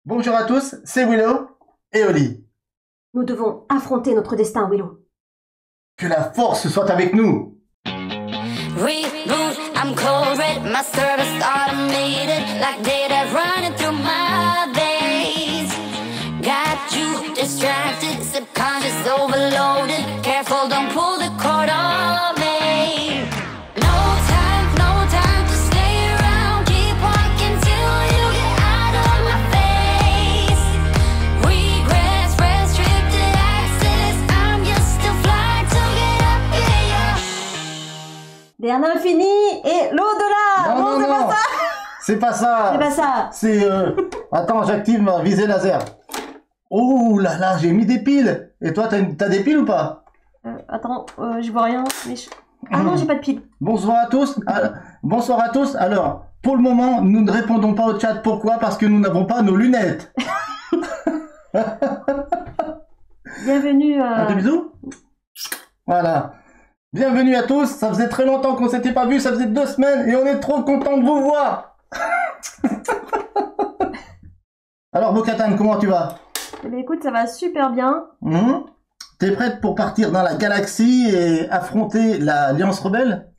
Bonjour à tous, c'est Willow et Oli. Nous devons affronter notre destin, Willow. Que la force soit avec nous. Reboot, I'm cold red, my service automated, like data running through my veins. Got you distracted, subconscious overloaded. Careful, don't pull the cord on me. No time to stay around. Keep walking till you get out of my face. Regrets, restricted access. I'm just a fly to get up here. Vers l'infini et l'au-delà. Non, non, non, c'est pas ça. C'est pas ça. C'est Attends, j'active ma visée laser. Oh là là, j'ai mis des piles. Et toi, t'as des piles ou pas? Attends, je vois rien. Mais ah non, j'ai pas de pile. Bonsoir à tous. Bonsoir à tous. Alors, pour le moment, nous ne répondons pas au chat. Pourquoi? Parce que nous n'avons pas nos lunettes. Bienvenue. Un bisou. Voilà. Bienvenue à tous. Ça faisait très longtemps qu'on s'était pas vu. Ça faisait 2 semaines et on est trop content de vous voir. Alors, Bo-Katan, comment tu vas? Eh bien, écoute, ça va super bien. T'es prête pour partir dans la galaxie et affronter l'Alliance Rebelle?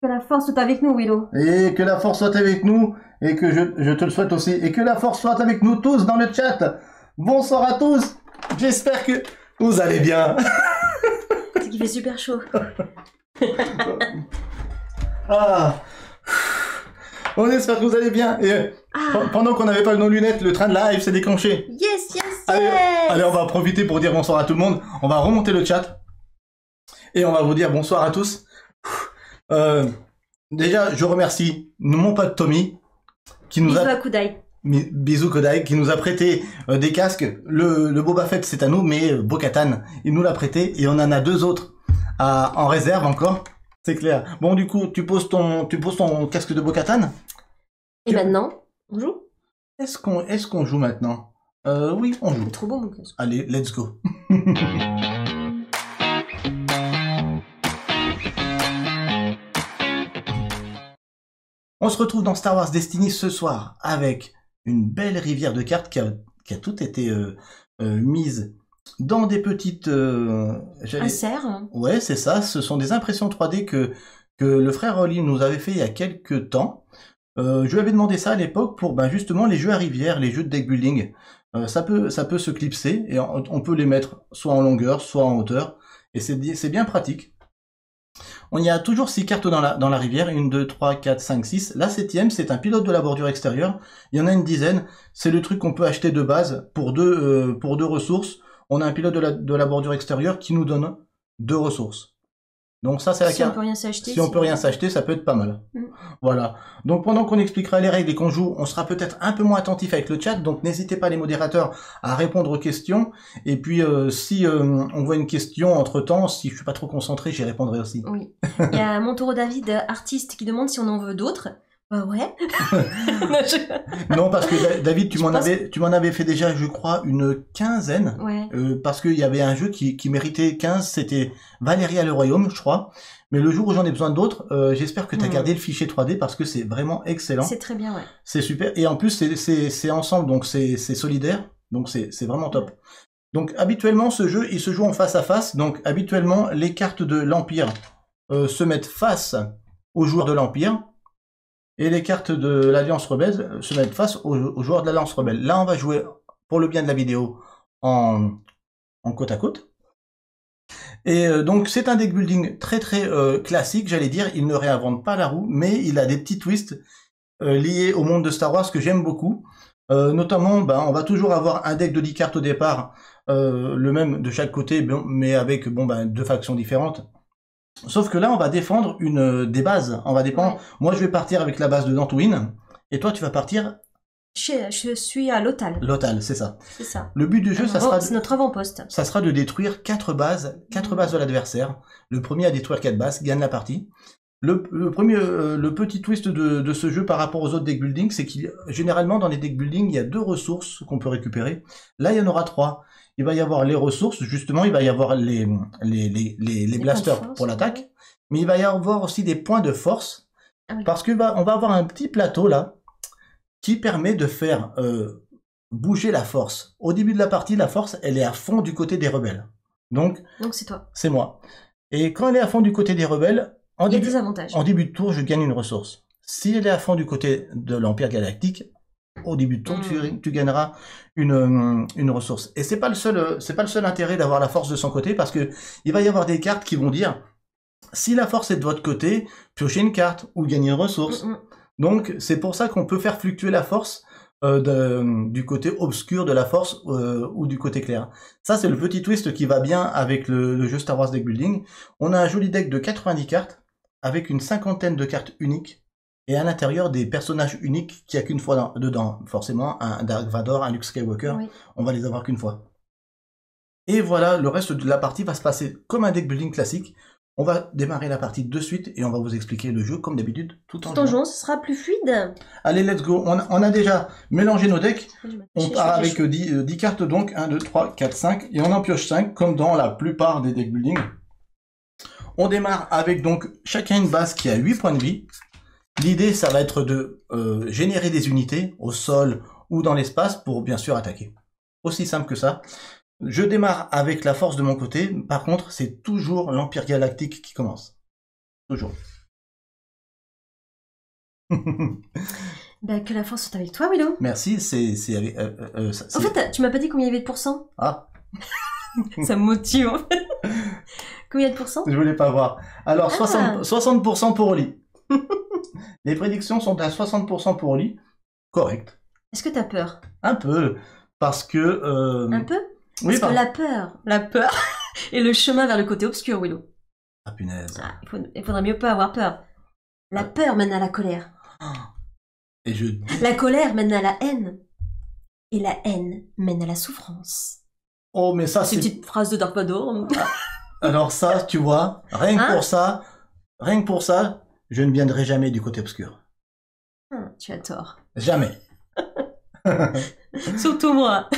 Que la force soit avec nous, Willow. Et que la force soit avec nous, et que je te le souhaite aussi, et que la force soit avec nous tous dans le chat. Bonsoir à tous, j'espère que vous allez bien. C'est qu'il fait super chaud. Ah. On espère que vous allez bien. Et pendant qu'on n'avait pas nos lunettes, le train de live s'est déclenché. Yes, yes, Allez, on va profiter pour dire bonsoir à tout le monde. On va remonter le chat. Et on va vous dire bonsoir à tous. Déjà, je remercie mon pote Tommy, qui nous Bisous a... à Kudai. Bisous Kodai, qui nous a prêté des casques. Le Boba Fett, c'est à nous, mais Bo-Katan, il nous l'a prêté. Et on en a 2 autres en réserve encore. C'est clair. Bon, du coup, tu poses ton casque de Bo-Katan. Et maintenant, on joue? Est-ce qu'on joue maintenant? Oui, on joue. C'est trop beau, mon casque. Allez, let's go. On se retrouve dans Star Wars Destiny ce soir avec une belle rivière de cartes qui a tout été mise dans des petites... Insert. Ouais, c'est ça. Ce sont des impressions 3D que le frère Oli nous avait fait il y a quelques temps. Je lui avais demandé ça à l'époque pour justement les jeux à rivière, les jeux de deck building. Ça peut se clipser et on peut les mettre soit en longueur, soit en hauteur. Et c'est bien pratique. Il y a toujours 6 cartes dans la rivière, 1, 2, 3, 4, 5, 6. La 7e, c'est un pilote de la bordure extérieure. Il y en a une dizaine. C'est le truc qu'on peut acheter de base pour 2 ressources. On a un pilote de la bordure extérieure qui nous donne 2 ressources. Donc ça, c'est la carte. Si on peut rien s'acheter. Si on peut rien s'acheter, ça peut être pas mal. Voilà. Donc pendant qu'on expliquera les règles et qu'on joue, on sera peut-être un peu moins attentif avec le chat. Donc n'hésitez pas les modérateurs à répondre aux questions. Et puis si on voit une question entre temps, si je suis pas trop concentré, j'y répondrai aussi. Oui. Il y a Montoro David, artiste, qui demande si on en veut d'autres. Bah ouais. Non, parce que David, tu m'en avais fait déjà, je crois, une quinzaine. Ouais. Parce qu'il y avait un jeu qui méritait 15, c'était Valéria le Royaume, je crois. Mais le jour où j'en ai besoin d'autres, j'espère que tu as gardé le fichier 3D parce que c'est vraiment excellent. C'est très bien, ouais. C'est super. Et en plus, c'est ensemble, donc c'est solidaire. Donc c'est vraiment top. Donc habituellement, ce jeu, il se joue en face à face. Donc habituellement, les cartes de l'Empire se mettent face aux joueurs de l'Empire. Et les cartes de l'Alliance Rebelle se mettent face aux joueurs de l'Alliance Rebelle. Là, on va jouer, pour le bien de la vidéo, en côte à côte. Et donc, c'est un deck building très très classique, j'allais dire. Il ne réinvente pas la roue, mais il a des petits twists liés au monde de Star Wars que j'aime beaucoup. Notamment, on va toujours avoir un deck de 10 cartes au départ, le même de chaque côté, mais avec 2 factions différentes. Sauf que là, on va défendre des bases. On va dépendre. Ouais. Moi, je vais partir avec la base de Dantooine. Et toi, tu vas partir... Je suis à Lothal. Lothal, c'est ça. C'est ça. Le but du jeu, c'est notre avant-poste. Ça sera de détruire 4 bases de l'adversaire. Le premier à détruire 4 bases gagne la partie. Le petit twist de ce jeu par rapport aux autres deck building, c'est qu'il généralement dans les deck building, il y a 2 ressources qu'on peut récupérer. Là, il y en aura 3. Il va y avoir les ressources, justement, il va y avoir les blasters pour l'attaque, mais il va y avoir aussi des points de force, parce que on va avoir un petit plateau là, qui permet de faire bouger la force. Au début de la partie, la force, elle est à fond du côté des rebelles. Donc c'est toi. c'est moi. Et quand elle est à fond du côté des rebelles, Il y a des avantages. en début de tour, je gagne une ressource. Si elle est à fond du côté de l'Empire Galactique, au début de tour, tu gagneras une ressource. Et c'est pas le seul intérêt d'avoir la force de son côté, parce que il va y avoir des cartes qui vont dire, si la force est de votre côté, piochez une carte ou gagnez une ressource. Donc c'est pour ça qu'on peut faire fluctuer la force du côté obscur de la force ou du côté clair. Ça, c'est le petit twist qui va bien avec le jeu Star Wars Deck Building. On a un joli deck de 90 cartes avec une 50aine de cartes uniques et à l'intérieur des personnages uniques qu'il n'y a qu'une fois dedans. Forcément, un Dark Vador, un Luke Skywalker, on va les avoir qu'une fois. Et voilà, le reste de la partie va se passer comme un deck building classique. On va démarrer la partie de suite et on va vous expliquer le jeu comme d'habitude tout en jouant. Ce sera plus fluide. Allez, let's go. On a déjà mélangé nos decks. On part avec 10 cartes donc. 1, 2, 3, 4, 5. Et on en pioche 5 comme dans la plupart des deck building. On démarre avec donc chacun une base qui a 8 points de vie. L'idée, ça va être de générer des unités au sol ou dans l'espace pour bien sûr attaquer. Aussi simple que ça. Je démarre avec la force de mon côté. Par contre, c'est toujours l'Empire Galactique qui commence. Toujours. Que la force soit avec toi, Willow. Merci, c'est avec... en fait, tu m'as pas dit combien il y avait de pourcents. Ah. Ça me motive, en fait. Combien de pourcents? Je voulais pas voir. Alors, 60% pour Oli. Les prédictions sont à 60% pour Oli. Correct. Est-ce que t'as peur? Un peu. Parce que... Un peu? Oui, parce que la peur est le chemin vers le côté obscur, Willow. Ah, punaise. Il faudrait mieux pas avoir peur. La peur mène à la colère. Et La colère mène à la haine. Et la haine mène à la souffrance. Oh, mais ça, c'est une petite phrase de Dark Vador. Alors ça, tu vois, rien que pour ça, je ne viendrai jamais du côté obscur. Tu as tort. Jamais. Surtout moi.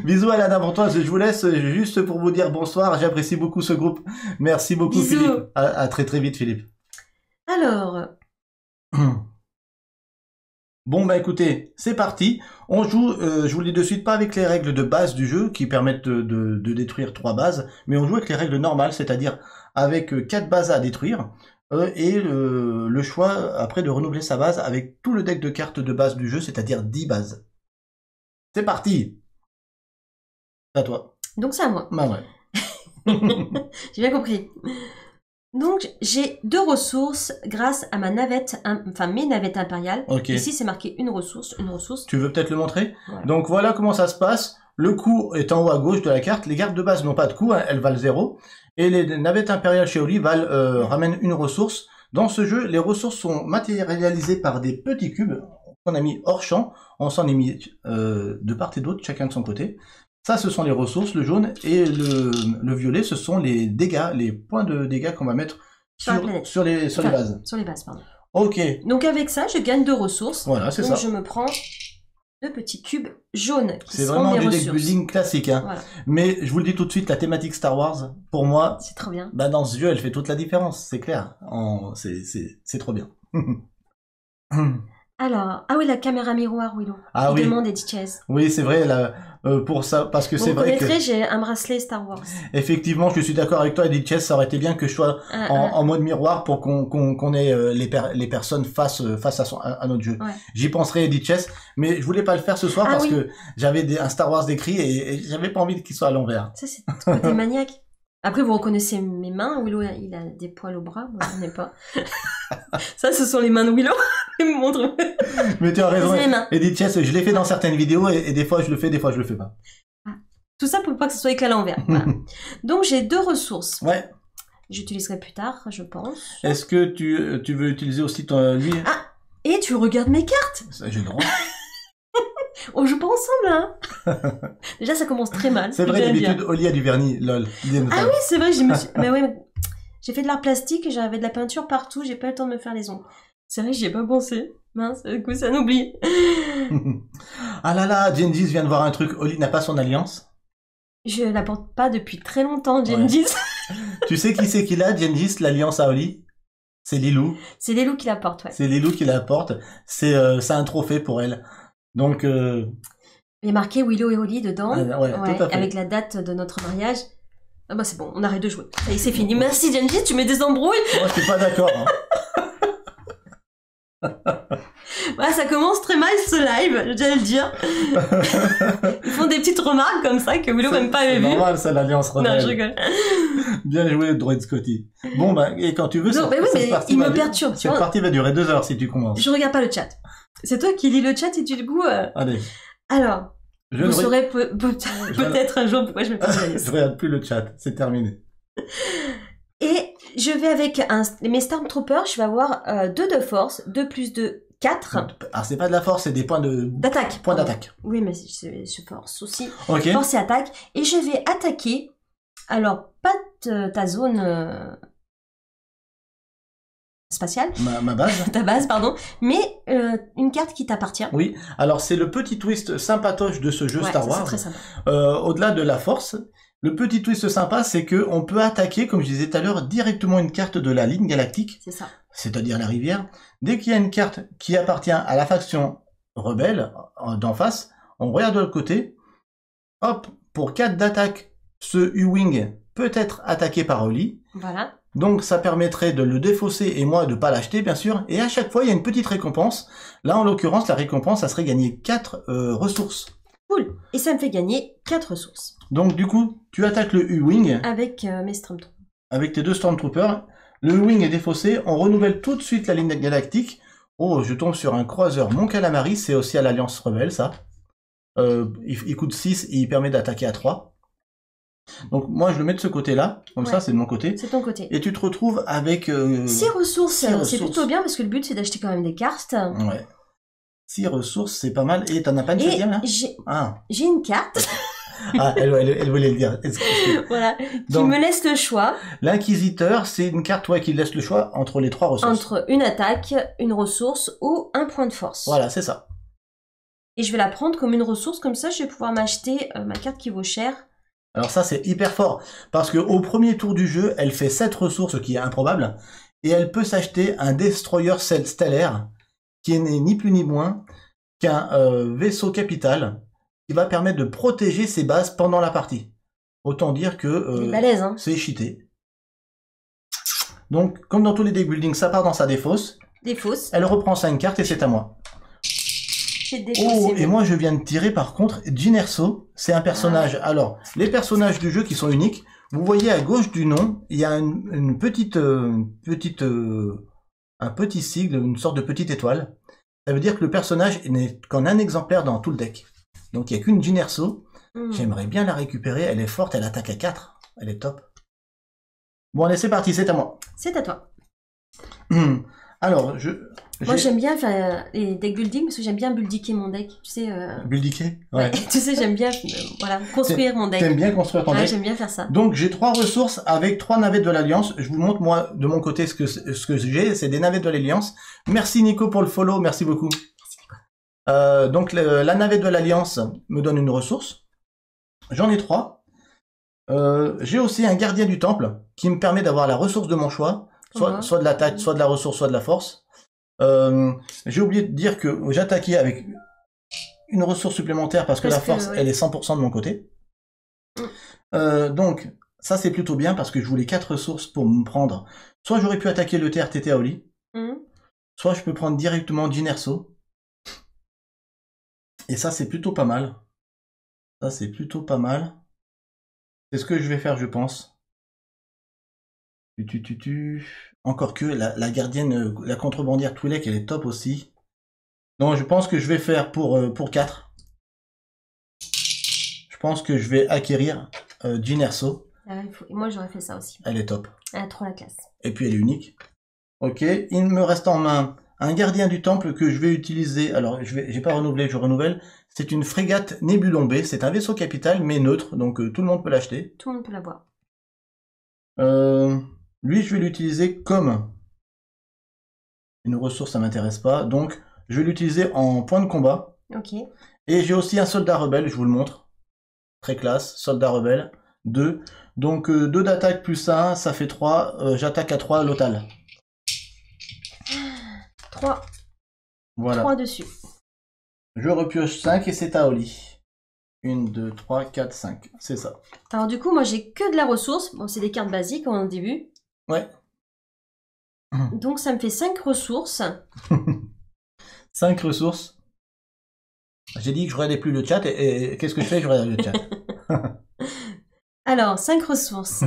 Bisous à la dame pour je vous laisse juste pour vous dire bonsoir, j'apprécie beaucoup ce groupe. Merci beaucoup. Bisous. Philippe. À très très vite Philippe. Alors. Bon bah écoutez, c'est parti. On joue, je vous le dis de suite, pas avec les règles de base du jeu qui permettent de détruire 3 bases, mais on joue avec les règles normales, c'est-à-dire avec 4 bases à détruire. Et le choix après de renouveler sa base avec tout le deck de cartes de base du jeu, c'est-à-dire 10 bases. C'est parti. C'est à toi. Donc c'est à moi. Bah ouais. J'ai bien compris. Donc j'ai 2 ressources grâce à ma navette, mes navettes impériales. Okay. Ici c'est marqué une ressource. Tu veux peut-être le montrer? Voilà. Donc voilà comment ça se passe. Le coup est en haut à gauche de la carte. Les cartes de base n'ont pas de coup, hein, elles valent 0. Et les navettes impériales chez Oli ramènent une ressource. Dans ce jeu, les ressources sont matérialisées par des petits cubes qu'on a mis hors champ. On s'en est mis de part et d'autre, chacun de son côté. Ça, ce sont les ressources, le jaune, et le violet, ce sont les dégâts, les points de dégâts qu'on va mettre sur les bases. Sur les bases, pardon. Ok. Donc avec ça, je gagne 2 ressources. Voilà, c'est ça. Donc je me prends 2 petits cubes jaunes. C'est vraiment du deck building classique. Hein. Voilà. Mais je vous le dis tout de suite, la thématique Star Wars, pour moi, c'est trop bien. Bah dans ce jeu, elle fait toute la différence, c'est clair. C'est trop bien. Alors, oui, la caméra miroir, Willow. Ah oui. Demande Edith Chase. Oui, c'est vrai, pour ça, parce que c'est vrai que... j'ai un bracelet Star Wars. Effectivement, je suis d'accord avec toi, Edith Chase, ça aurait été bien que je sois en mode miroir pour qu'on ait les personnes face à notre jeu. Ouais. J'y penserai, Edith Chase, mais je voulais pas le faire ce soir parce que j'avais un Star Wars décrit et j'avais pas envie qu'il soit à l'envers. Ça, c'est le côté maniaque. Après, vous reconnaissez mes mains. Willow, il a des poils au bras. Moi, je n'en ai pas. Ça, ce sont les mains de Willow. Il me montre. Mais tu as raison. C'est les mains. Edith Chase, je l'ai fait dans certaines vidéos et des fois je le fais, des fois je le fais pas. Tout ça pour pas que ce soit écrit à l'envers. Voilà. Donc, j'ai 2 ressources. Ouais. J'utiliserai plus tard, je pense. Est-ce que tu veux utiliser aussi lui? Ah, et tu regardes mes cartes? J'ai le droit. On joue pas ensemble, hein. Déjà, ça commence très mal. C'est vrai, d'habitude, Oli a du vernis, lol. Ah oui, c'est vrai, mais ouais, j'ai fait de l'art plastique et j'avais de la peinture partout, j'ai pas eu le temps de me faire les ongles. C'est vrai, j'y ai pas pensé. Mince, du coup, ça n'oublie. Ah là là, Gengis vient de voir un truc. Oli n'a pas son alliance. Je la porte pas depuis très longtemps, Gengis. Ouais. Tu sais qui c'est qui l'a, Gengis, l'alliance à Oli? C'est Lilou. C'est Lilou qui la porte, ouais. C'est Lilou qui la porte. C'est un trophée pour elle. Donc, Il y a marqué Willow et Holly dedans. Ah, ouais, tout à fait. Avec la date de notre mariage. Ah bah c'est bon, on arrête de jouer. Ça y est, c'est fini. Merci Genji, tu mets des embrouilles. Moi, je suis pas d'accord. Hein. Voilà, ça commence très mal ce live, je dois le dire. Ils font des petites remarques comme ça que Willow même pas avait C'est vu. normal, ça, l'Alliance Non, je rebelle. rigole. Bien joué, Droid Scotty. Bon, bah, et quand tu veux, Non, mais oui, mais partie il va me durer- perturbe, tu Cette vois. partie va durer 2 heures si tu commences. Je regarde pas le chat. C'est toi qui lis le chat et du coup... Allez. Alors, Je vous ne saurez peut-être un jour pourquoi je me pose la je liste. regarde plus le chat, c'est terminé. Et je vais avec mes Stormtroopers, je vais avoir 2 de force, 2 plus 2, 4 Alors, c'est pas de la force, c'est des points d'attaque. points Pardon. d'attaque. Oui, mais c'est force aussi. Ok. Force et attaque. Et je vais attaquer, alors pas ta zone spatiale, Ma base. ta base, pardon, mais une carte qui t'appartient. Oui. Alors, c'est le petit twist sympatoche de ce jeu Ouais, Star ça, Wars. c'est très sympa. Au-delà de la force, le petit twist sympa, c'est que on peut attaquer, comme je disais tout à l'heure, directement une carte de la ligne galactique, C'est ça. c'est-à-dire la rivière. Dès qu'il y a une carte qui appartient à la faction rebelle d'en face, on regarde de l'autre côté. Hop, pour 4 d'attaque, ce U-Wing peut être attaqué par Holly. Voilà. Donc ça permettrait de le défausser et moi de pas l'acheter bien sûr. Et à chaque fois il y a une petite récompense. Là en l'occurrence la récompense ça serait gagner 4 ressources. Cool. Et ça me fait gagner 4 ressources. Donc du coup tu attaques le U-Wing Avec mes Stormtroopers. avec tes 2 Stormtroopers. Le U-Wing est défaussé. On renouvelle tout de suite la ligne galactique. Oh je tombe sur un croiseur Mon Calamari. C'est aussi à l'Alliance Rebelle ça. Il coûte 6 et il permet d'attaquer à 3. Donc moi je le mets de ce côté là. Comme Ouais. ça c'est de mon côté. C'est ton côté. Et tu te retrouves avec... 6 ressources, six c'est ressources. plutôt bien parce que le but c'est d'acheter quand même des cartes. Ouais. 6 ressources, c'est pas mal. Et t'en as pas une Et septième là j'ai Ah, une carte, elle voulait le dire. Excuse-moi. voilà, qui Donc, me laisse le choix l'Inquisiteur, c'est une carte qui laisse le choix entre les 3 ressources. entre une attaque, une ressource ou un point de force. Voilà, c'est ça. Et je vais la prendre comme une ressource, comme ça je vais pouvoir m'acheter ma carte qui vaut cher. Alors ça, c'est hyper fort. Parce que au premier tour du jeu, elle fait 7 ressources, ce qui est improbable. Et elle peut s'acheter un Destroyer stellaire, qui n'est ni plus ni moins qu'un vaisseau capital, qui va permettre de protéger ses bases pendant la partie. Autant dire Il est que balèze, hein. c'est cheaté. Donc, comme dans tous les deck building, ça part dans sa défausse. Des fausses. Elle reprend 5 cartes et c'est à moi. C'est des Oh, fausses, et moi je viens de tirer par contre Jyn Erso. C'est un personnage. Alors, les personnages du jeu qui sont uniques, vous voyez à gauche du nom, il y a un petit sigle, une sorte de petite étoile. Ça veut dire que le personnage n'est qu'en un exemplaire dans tout le deck. Donc il n'y a qu'une Jyn Erso. Hmm. J'aimerais bien la récupérer. Elle est forte, elle attaque à 4. Elle est top. Bon, allez, c'est parti, c'est à moi. C'est à toi. Alors, Moi j'aime bien faire les deck building parce que j'aime bien buildiquer mon deck. Tu sais, Buildiquer. ouais. Tu sais, j'aime bien voilà, construire mon deck. T'aimes bien construire ton Ouais, deck. j'aime bien faire ça. Donc j'ai 3 ressources avec 3 navettes de l'Alliance. Je vous montre moi de mon côté ce que j'ai, c'est des navettes de l'Alliance. Merci Nico pour le follow, merci beaucoup. Donc la navette de l'Alliance me donne une ressource. J'en ai 3. J'ai aussi un gardien du temple qui me permet d'avoir la ressource de mon choix, soit de l'attaque, soit de la ressource, soit de la force. J'ai oublié de dire que j'attaquais avec une ressource supplémentaire parce que la force, elle est 100% de mon côté. Donc, ça c'est plutôt bien parce que je voulais 4 ressources pour me prendre. Soit j'aurais pu attaquer le TRTT à Oli, soit je peux prendre directement Jyn Erso. Et ça c'est plutôt pas mal. Ça c'est plutôt pas mal. C'est ce que je vais faire, je pense. Encore que la gardienne, la contrebandière Twi'lek, elle est top aussi. Non, je pense que je vais faire pour 4. Je pense que je vais acquérir Jyn Erso. Moi j'aurais fait ça aussi. Elle est top. Elle a trop la classe. Et puis elle est unique. Ok, il me reste en main un gardien du temple que je vais utiliser. Alors, j'ai pas renouvelé, je renouvelle. C'est une frégate Nebulon B. C'est un vaisseau capital, mais neutre, donc tout le monde peut l'acheter. Tout le monde peut l'avoir. Lui, je vais l'utiliser comme une ressource, ça m'intéresse pas. Donc, je vais l'utiliser en point de combat. Ok. Et j'ai aussi un soldat rebelle, je vous le montre. Très classe, soldat rebelle. 2. Donc, 2 d'attaque plus 1, ça fait 3. J'attaque à 3 l'otal. 3. Voilà. 3 dessus. Je repioche 5 et c'est à Oli. 1, 2, 3, 4, 5. C'est ça. Alors du coup, moi j'ai que de la ressource. Bon, c'est des cartes basiques en début. Ouais. Donc ça me fait 5 ressources. 5 ressources. J'ai dit que je regardais plus le chat et qu'est-ce que je fais? Je regarde le chat. Alors, 5 ressources.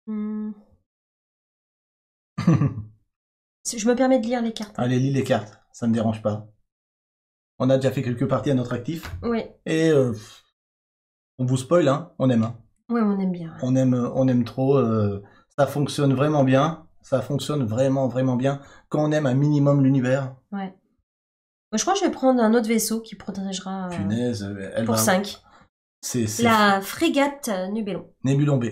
Je me permets de lire les cartes. Allez, lis les cartes. Ça me dérange pas. On a déjà fait quelques parties à notre actif. Oui. Et on vous spoil, hein. On aime. Hein. Oui, on aime bien. On aime trop. Ça fonctionne vraiment bien. Ça fonctionne vraiment, vraiment bien. Quand on aime un minimum l'univers. Ouais. Moi, je crois que je vais prendre un autre vaisseau qui protégera. Punaise, elle pour va... 5. C'est la frégate Nubelon. Nébulon B.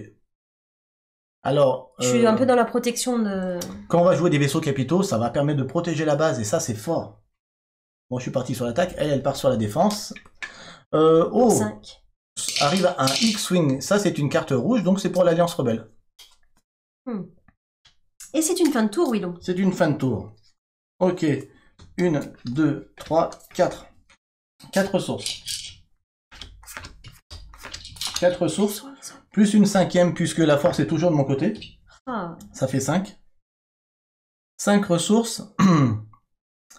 Alors, je suis un peu dans la protection de... Quand on va jouer des vaisseaux capitaux, ça va permettre de protéger la base, et ça, c'est fort. Bon, je suis parti sur l'attaque, elle part sur la défense. Oh 5. Arrive un X-Wing, ça c'est une carte rouge, donc c'est pour l'Alliance Rebelle. Et c'est une fin de tour, Willow. C'est une fin de tour. Ok, 1, 2, 3, 4. 4 ressources. 4 ressources, plus une 5e, puisque la force est toujours de mon côté. Ah. Ça fait 5. 5 ressources.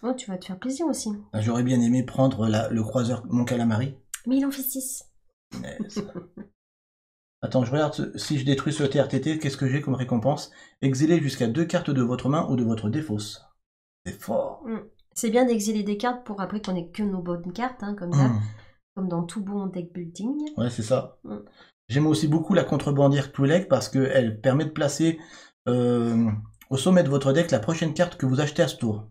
Oh, tu vas te faire plaisir aussi. J'aurais bien aimé prendre le croiseur Mon Calamari. Mais il en fait 6. Attends, je regarde si je détruis ce TRTT, qu'est-ce que j'ai comme récompense? Exiler jusqu'à 2 cartes de votre main ou de votre défausse. C'est fort. C'est bien d'exiler des cartes pour après qu'on ait que nos bonnes cartes, hein, comme ça. Comme dans tout bon deck building. Ouais, c'est ça. J'aime aussi beaucoup la contrebandière Twi'lek parce qu'elle permet de placer au sommet de votre deck la prochaine carte que vous achetez à ce tour.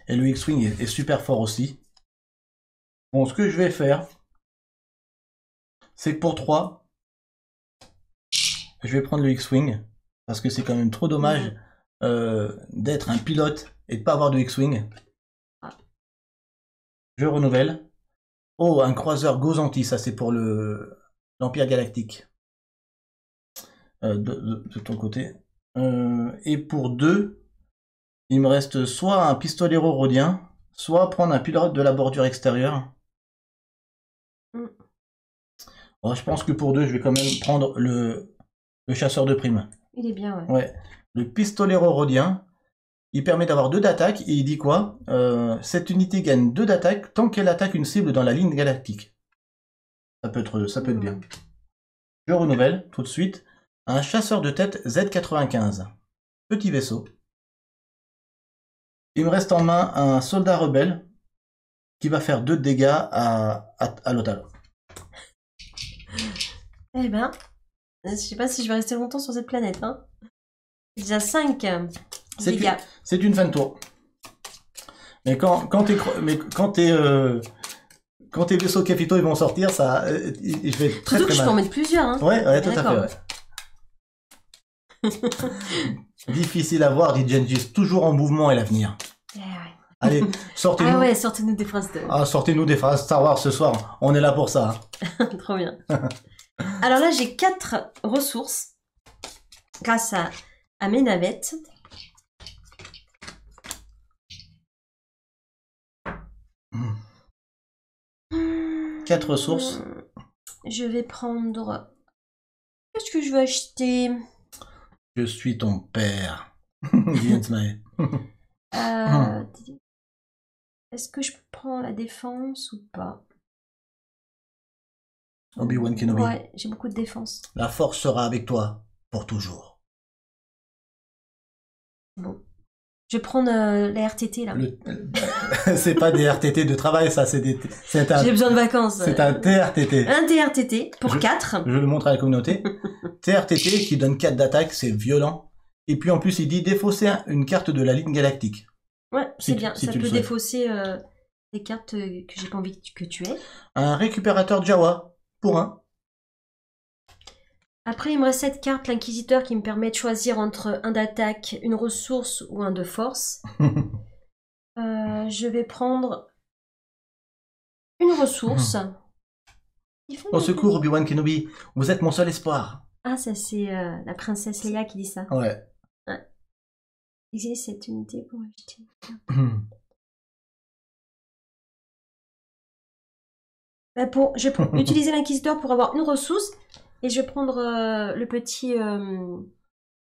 Et le X-Wing est super fort aussi. Bon, ce que je vais faire, c'est que pour 3, je vais prendre le X-Wing, parce que c'est quand même trop dommage d'être un pilote et de pas avoir de X-Wing. Je renouvelle. Oh, un croiseur Gozanti, ça c'est pour l'Empire Galactique. De ton côté. Et pour 2, il me reste soit un pistolero rhodien, soit prendre un pilote de la bordure extérieure. Bon, je pense que pour 2, je vais quand même prendre le chasseur de primes. Il est bien, ouais. Ouais. Le pistolero rhodien, il permet d'avoir 2 d'attaque, et il dit quoi? Cette unité gagne 2 d'attaque tant qu'elle attaque une cible dans la ligne galactique. Ça peut être bien. Je renouvelle tout de suite. Un chasseur de tête Z95. Petit vaisseau. Il me reste en main un soldat rebelle qui va faire 2 dégâts à l'OTAN. Eh ben, je sais pas si je vais rester longtemps sur cette planète. Hein. Déjà 5 dégâts. C'est une fin de tour. Mais quand tes vaisseaux capitaux ils vont sortir, ça, je vais être très Surtout que très je mal. peux en mettre plusieurs. Hein. Ouais, tout à fait. Ouais. Difficile à voir, dit Gengis. Toujours en mouvement est l'avenir. Ouais. Allez, sortez-nous. Ah ouais, sortez-nous des phrases de... sortez-nous des phrases Star Wars ce soir. On est là pour ça. Trop bien. Alors là, j'ai 4 ressources grâce à mes navettes. Quatre ressources. Je vais prendre... Qu'est-ce que je vais acheter? Je suis ton père. Dit Ensmae. Est-ce que je prends la défense ou pas? Obi-Wan Kenobi. Ouais, j'ai beaucoup de défense. La force sera avec toi pour toujours. Bon. Je vais prendre la RTT là. C'est pas des RTT de travail, ça, j'ai besoin de vacances. C'est un TRTT. Un TRTT pour 4. Je le montre à la communauté. TRTT qui donne 4 d'attaque, c'est violent. Et puis en plus, il dit défausser une carte de la ligne galactique. Ouais, c'est bien. Si ça tu peut le souhaites. défausser des cartes que j'ai pas envie que tu aies. Un récupérateur Jawa pour 1. Après, il me reste cette carte, l'inquisiteur, qui me permet de choisir entre un d'attaque, une ressource ou un de force. Je vais prendre une ressource. Au secours, Obi-Wan Kenobi, vous êtes mon seul espoir. Ah, ça c'est la princesse Leia qui dit ça. Ouais. Exiler cette unité pour acheter. Je vais utiliser l'inquisiteur pour avoir une ressource et je vais prendre le petit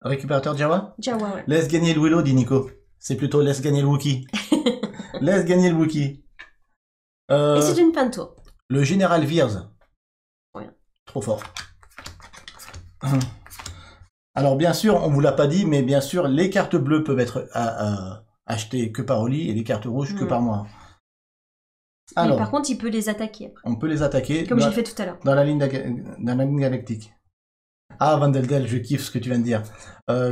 Récupérateur Jawa? Jawa. Ouais. Laisse gagner le Willow, dit Nico. C'est plutôt laisse gagner le Wookie. Laisse gagner le Wookie. Et c'est une fin de tour. Le général Veers. Ouais. Trop fort. Alors bien sûr, on vous l'a pas dit, mais bien sûr, les cartes bleues peuvent être achetées que par Oli et les cartes rouges que par moi. Alors, mais par contre, il peut les attaquer après. on peut les attaquer Comme j'ai fait tout à l'heure. dans la ligne galactique. Ah, Vandeldel, je kiffe ce que tu viens de dire.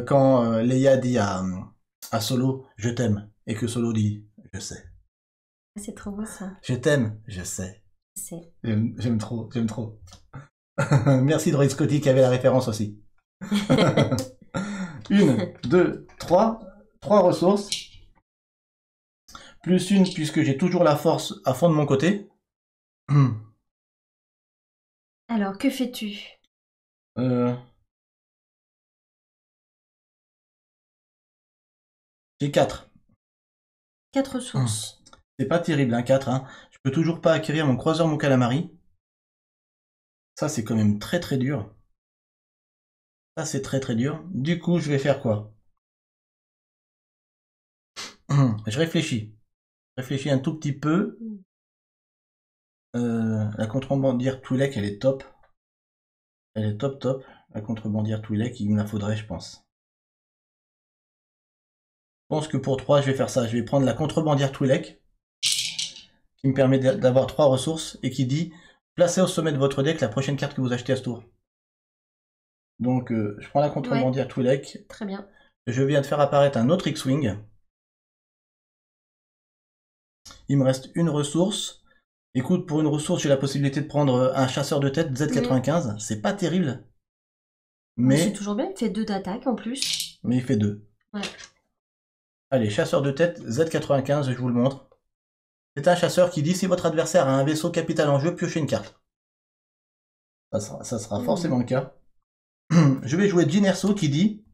Quand Leia dit à Solo, je t'aime, et que Solo dit, je sais. C'est trop beau ça. Je t'aime, je sais. Je sais. J'aime trop, j'aime trop. Merci Droid Scotty qui avait la référence aussi. 1, 2, 3. 3 ressources. Plus une puisque j'ai toujours la force à fond de mon côté. Alors, que fais-tu? J'ai 4. 4 ressources. C'est pas terrible, hein, 4. Hein. Je peux toujours pas acquérir mon croiseur mon calamari. Ça, c'est quand même très très dur. Ça, c'est très très dur. Du coup, je vais faire quoi? Je réfléchis. Je réfléchis un tout petit peu. La contrebandière Twi'lek, elle est top. Elle est top top. La contrebandière Twi'lek, il me la faudrait, je pense. Je pense que pour 3, je vais faire ça. Je vais prendre la contrebandière Twi'lek, qui me permet d'avoir 3 ressources, et qui dit « Placez au sommet de votre deck la prochaine carte que vous achetez à ce tour ». Donc, je prends la contrebandière Twi'lek. Très bien. Je viens de faire apparaître un autre X-Wing. Il me reste une ressource. Écoute, pour une ressource, j'ai la possibilité de prendre un chasseur de tête Z95. C'est pas terrible. Mais c'est toujours bien, il fait 2 d'attaque en plus. Mais il fait 2. Ouais. Allez, chasseur de tête Z95, je vous le montre. C'est un chasseur qui dit si votre adversaire a un vaisseau capital en jeu, piochez une carte. Ça sera forcément le cas. Je vais jouer Jyn Erso qui dit...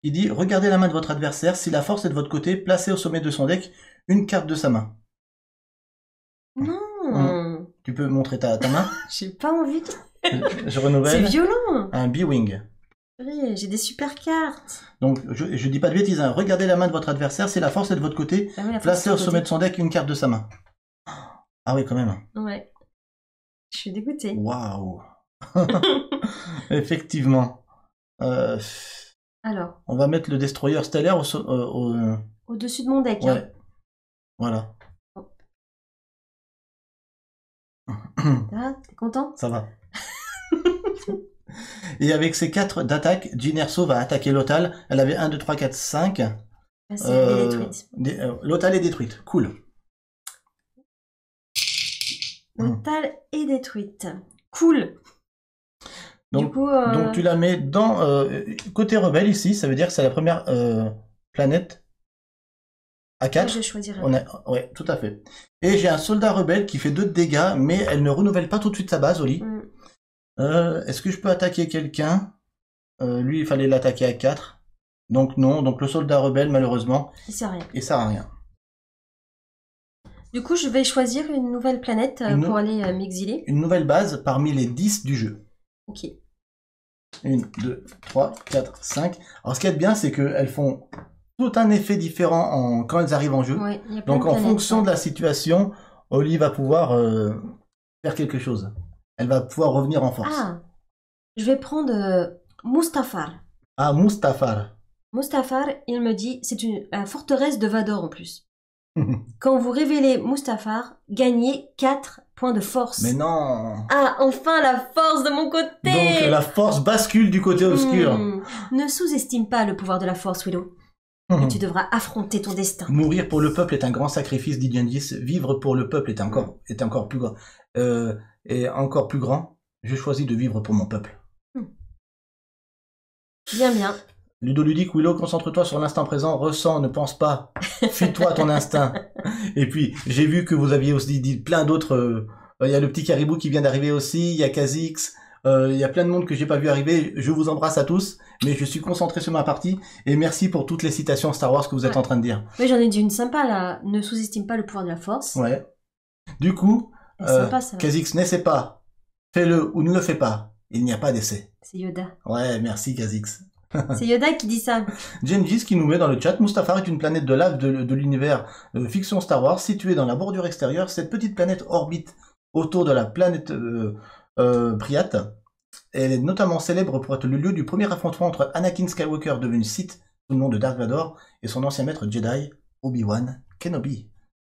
il dit, regardez la main de votre adversaire, si la force est de votre côté, placez au sommet de son deck une carte de sa main. Non. Tu peux montrer ta main? J'ai pas envie de... Je renouvelle. C'est violent. Un B-Wing. Oui, j'ai des super cartes. Donc, je dis pas de bêtises, hein. Regardez la main de votre adversaire, si la force est de votre côté, placez au sommet de son deck une carte de sa main. Ah oui, quand même. Ouais. Je suis dégoûtée. Waouh. Effectivement. Alors. On va mettre le destroyer stellaire au-dessus de mon deck. Ouais. Hein. Voilà. Ah, t'es content? Ça va. Et avec ces 4 d'attaque, Jyn Erso va attaquer Lothal. Elle avait 1, 2, 3, 4, 5. Elle est détruite. Lothal est détruite. Cool. Lothal est détruite. Cool. Donc, du coup, donc tu la mets dans côté rebelle ici, ça veut dire que c'est la première planète à 4. Je choisirai. Ouais, tout à fait. Et j'ai un soldat rebelle qui fait 2 de dégâts, mais elle ne renouvelle pas tout de suite sa base, Oli. Est-ce que je peux attaquer quelqu'un? Lui, il fallait l'attaquer à 4. Donc non, donc le soldat rebelle, malheureusement, il sert à rien. Il sert à rien. Du coup, je vais choisir une nouvelle planète pour aller m'exiler. Une nouvelle base parmi les 10 du jeu. Ok. 1, 2, 3, 4, 5. Alors ce qui est bien, c'est qu'elles font tout un effet différent quand elles arrivent en jeu. Ouais, donc en fonction de la situation, Oli va pouvoir faire quelque chose. Elle va pouvoir revenir en force. Ah, je vais prendre Mustafar. Ah, Mustafar. Mustafar, il me dit, c'est une forteresse de Vador en plus. Quand vous révélez Mustafar, gagnez 4 points de force. Mais non. Ah, enfin la force de mon côté. Donc la force bascule du côté obscur. Ne sous-estime pas le pouvoir de la force, Willow. Et tu devras affronter ton destin. Mourir pour le peuple est un grand sacrifice, dit Dionysus. Vivre pour le peuple est encore plus grand. Et encore plus grand, je choisis de vivre pour mon peuple. Bien, bien. Ludoludique, Willow, concentre-toi sur l'instant présent, ressens, ne pense pas, fuis-toi ton instinct. Et puis, j'ai vu que vous aviez aussi dit plein d'autres, il y a le petit caribou qui vient d'arriver aussi, il y a Kha'Zix, il y a plein de monde que j'ai pas vu arriver, je vous embrasse à tous, mais je suis concentré sur ma partie, et merci pour toutes les citations Star Wars que vous êtes en train de dire. Oui, j'en ai dit une sympa, là. Ne sous-estime pas le pouvoir de la force. Ouais. Du coup, C'est sympa, ça. Kha'Zix, n'essaie pas. Fais-le ou ne le fais pas. Il n'y a pas d'essai. C'est Yoda. Ouais, merci Kha'Zix. C'est Yoda qui dit ça. Gengis qui nous met dans le chat, Mustafar est une planète de lave de l'univers fiction Star Wars, située dans la bordure extérieure. Cette petite planète orbite autour de la planète Priyat. Elle est notamment célèbre pour être le lieu du premier affrontement entre Anakin Skywalker, devenu Sith sous le nom de Dark Vador, et son ancien maître Jedi, Obi-Wan Kenobi.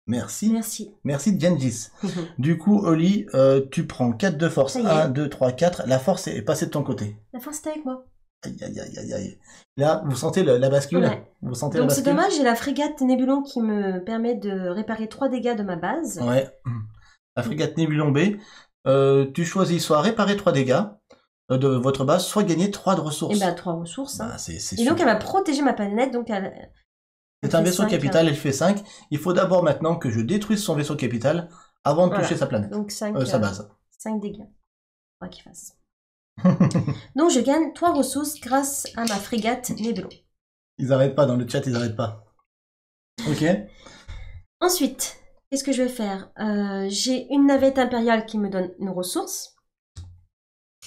Merci. Merci. Merci Gengis. Du coup, Oli, tu prends 4 de force. 1, 2, 3, 4. La force est passée de ton côté. La force est avec moi. Aïe, aïe, aïe, aïe, aïe. Là, vous sentez la bascule? Ouais. Vous sentez Donc la c'est bascule? dommage, j'ai la frégate Nébulon qui me permet de réparer 3 dégâts de ma base. Ouais. La frégate Nébulon B. Tu choisis soit réparer 3 dégâts de votre base, soit gagner 3 de ressources. Et bah 3 ressources. Hein. Bah, c'est Et donc super. elle va protéger ma planète, donc elle... C'est un fait vaisseau 5, capital, elle fait 5. Il faut d'abord maintenant que je détruise son vaisseau capital avant de Voilà. toucher sa planète. Donc 5, Sa base. 5 dégâts. Faudra qu'il fasse. Donc je gagne 3 ressources grâce à ma frégate Nébulon. Ils arrêtent pas dans le chat, ils arrêtent pas. Ok. Ensuite, qu'est-ce que je vais faire? J'ai une navette impériale qui me donne une ressource,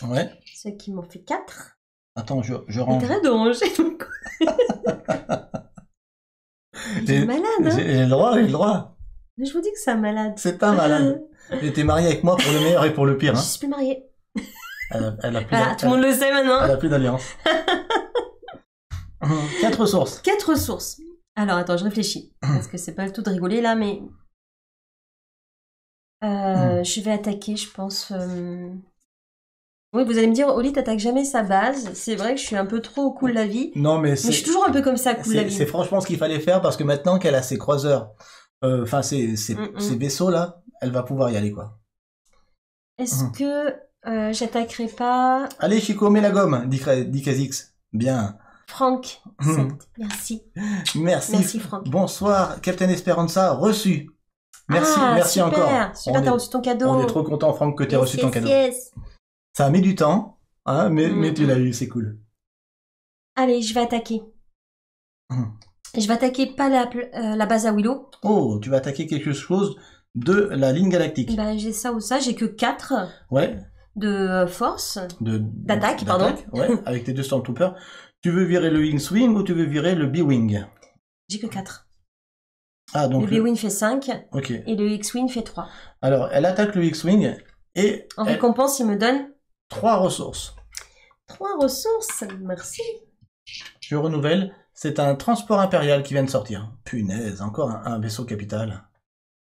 Ouais. ce qui m'en fait 4. Attends, je range. Intérêt de ranger. Il est malade, hein? J'ai le droit, j'ai le droit. Mais je vous dis que c'est un malade. C'est un malade. Et t'es marié avec moi pour le meilleur et pour le pire. Je Hein. suis plus mariée. Elle a plus Voilà, tout le monde le sait maintenant. Elle a plus d'alliance. 4 ressources. 4 ressources. Alors, attends, je réfléchis. Parce que c'est pas le tout de rigoler là, mais... Je vais attaquer, je pense... Oui, vous allez me dire, Oli, t'attaques jamais sa base. C'est vrai que je suis un peu trop cool la vie. Non, mais Mais je suis c'est toujours un peu comme ça, cool la vie. c'est franchement ce qu'il fallait faire parce que maintenant qu'elle a ses croiseurs, enfin ses vaisseaux là, elle va pouvoir y aller quoi. Est-ce que j'attaquerai pas Allez Chico, mets la gomme, dit Kha'Zix. Bien. Franck 7. Merci. Merci. Merci, Franck. Bonsoir, Captain Esperanza, reçu. Merci, Ah, merci super, encore. Super, t'as reçu ton cadeau. On est trop content, Franck, que tu aies Yes, reçu ton yes, cadeau. yes. Ça a mis du temps, hein, mais tu l'as eu, c'est cool. Allez, je vais attaquer. Hum. Je vais attaquer pas la base à Willow. Oh, tu vas attaquer quelque chose de la ligne galactique. Bah, j'ai ça ou ça. J'ai que 4 Ouais. de force. D'attaque, pardon. Ouais, avec tes 2 Stormtroopers. Tu veux virer le X-Wing ou tu veux virer le B-Wing? J'ai que 4. Ah, donc. Le B-Wing fait 5 Ok. et le X-Wing fait 3. Alors, elle attaque le X-Wing et En récompense, il me donne 3 ressources. 3 ressources. Merci. Je renouvelle. C'est un transport impérial qui vient de sortir. Punaise, encore un vaisseau capital.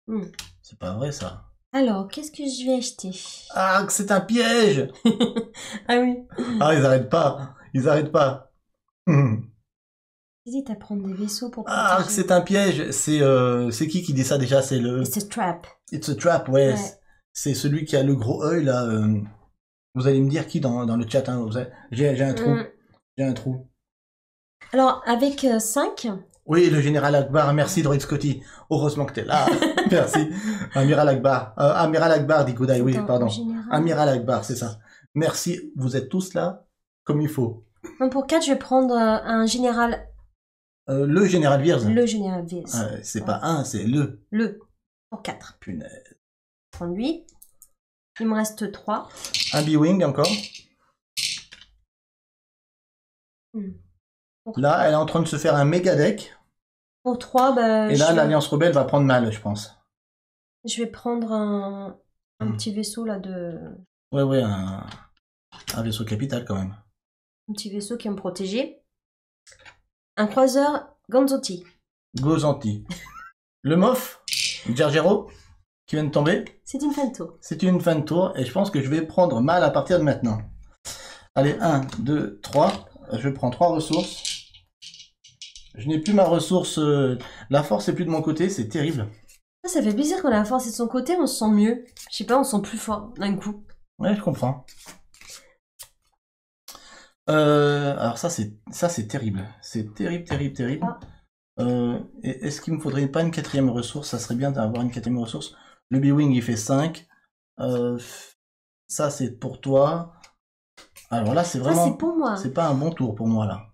Hmm. C'est pas vrai ça. Alors, qu'est-ce que je vais acheter? Ah, que c'est un piège! Ah oui. Ah, ils arrêtent pas. Ils arrêtent pas. J'hésite à prendre des vaisseaux pour Ah, que protéger. c'est un piège. C'est qui dit ça déjà? C'est le. C'est trap. It's a trap, ouais. Ouais. C'est celui qui a le gros œil là. Vous allez me dire qui dans le chat. Hein, j'ai un trou. J'ai un trou. Alors, avec 5, Oui, le général Akbar. Merci, Droid Scotty. Heureusement que t'es là. Merci. Amiral Akbar. Amiral Akbar, dit Godai. Oui, pardon. Amiral Akbar, c'est ça. Merci. Vous êtes tous là comme il faut. Donc pour 4, je vais prendre un général. Le général Wirz. Le général VS. C'est pas un, c'est le. Le. Pour 4. Punaise. Je prends lui. Il me reste 3. Un B-Wing encore. Là, elle est en train de se faire un méga deck. Pour 3, bah, Et là, l'Alliance Rebelle va prendre mal, je pense. je vais prendre un petit vaisseau là de. Ouais, un vaisseau capital quand même. Un petit vaisseau qui va me protéger. Un croiseur Ganzotti. Gozanti. Le Moff, Gergero, qui vient de tomber. C'est une Fanto. C'est une fin de tour et je pense que je vais prendre mal à partir de maintenant. Allez, 1, 2, 3. Je prends 3 ressources. Je n'ai plus ma ressource. La force est plus de mon côté, c'est terrible. Ça fait plaisir quand la force est de son côté, on se sent mieux. Je sais pas, on se sent plus fort d'un coup. Ouais, je comprends. Alors ça c'est terrible. C'est terrible, terrible, terrible. Est-ce qu'il me faudrait pas une 4e ressource? Ça serait bien d'avoir une 4e ressource. Le B-Wing il fait 5. Ça c'est pour toi. Alors là, c'est Ça, vraiment... c'est pour moi. C'est pas un bon tour pour moi, là.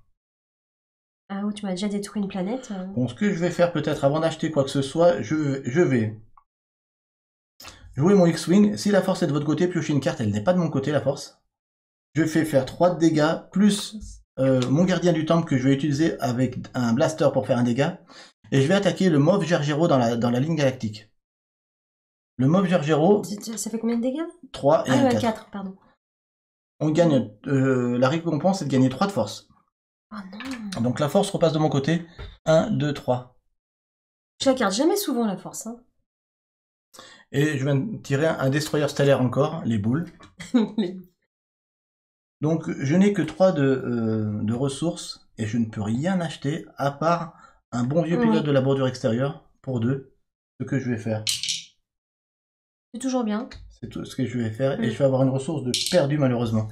Ah, oh, tu m'as déjà détruit une planète. Bon, ce que je vais faire peut-être avant d'acheter quoi que ce soit, je vais jouer mon X-Wing. Si la force est de votre côté, piocher une carte, elle n'est pas de mon côté, la force. Je fais faire 3 de dégâts, plus mon gardien du temple que je vais utiliser avec un blaster pour faire un dégât. Et je vais attaquer le Moff Gergero dans la ligne galactique. Le Moff Gergero, Ça fait combien de dégâts? 3 et Ah, un ouais, 4. 4, pardon. On gagne, la récompense est de gagner 3 de force. Oh non. Donc la force repasse de mon côté. 1, 2, 3. Je la garde jamais souvent, la force. Hein. Et je viens de tirer un destroyer stellaire encore, les boules. Donc je n'ai que 3 de ressources et je ne peux rien acheter à part un bon vieux pilote de la bordure extérieure pour 2. Ce que je vais faire. C'est toujours bien. C'est tout ce que je vais faire et je vais avoir une ressource de perdu malheureusement.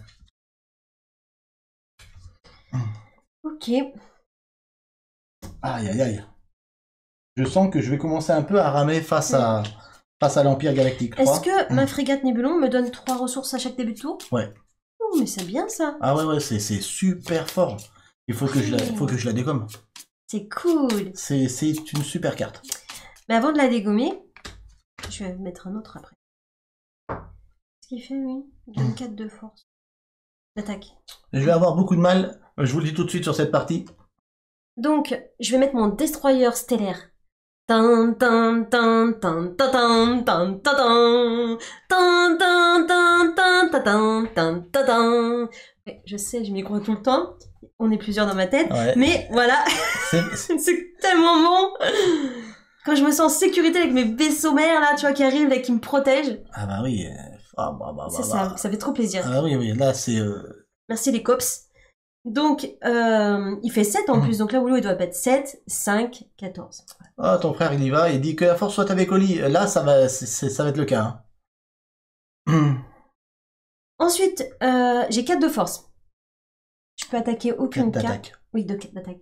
Ok. Aïe aïe aïe. Je sens que je vais commencer un peu à ramer face à l'Empire Galactique 3. Est-ce que ma frégate Nibelon me donne 3 ressources à chaque début de tour? Ouais. Oh, mais c'est bien ça. Ah ouais, c'est super fort. Il faut que je la dégomme. C'est cool. C'est une super carte. Mais avant de la dégommer, je vais mettre un autre après. Ce qu'il fait, oui. Il donne 4 de force. D'attaque. Je vais avoir beaucoup de mal, je vous le dis tout de suite sur cette partie. Donc, je vais mettre mon destroyer stellaire. Tan tan tan tan tan tan tan tan tan tan tan tan tan tan tan tan. Je sais, je m'y crois tout le temps. On est plusieurs dans ma tête, Ouais. mais voilà, c'est tellement bon. Quand je me sens en sécurité avec mes vaisseaux mères là, tu vois, qui arrivent et qui me protègent. Ah bah oui. Ça fait trop plaisir. Ah oui, là c'est... Merci les cops. Donc, il fait 7 en plus, donc là, Wooloo, il doit mettre 7, 5, 14. Ah, ton frère, il y va, il dit que la force soit avec Oli. Là, ça va être le cas. Hein. Ensuite, j'ai 4 de force. Je peux attaquer aucune carte. D'attaque. Oui, d'attaque.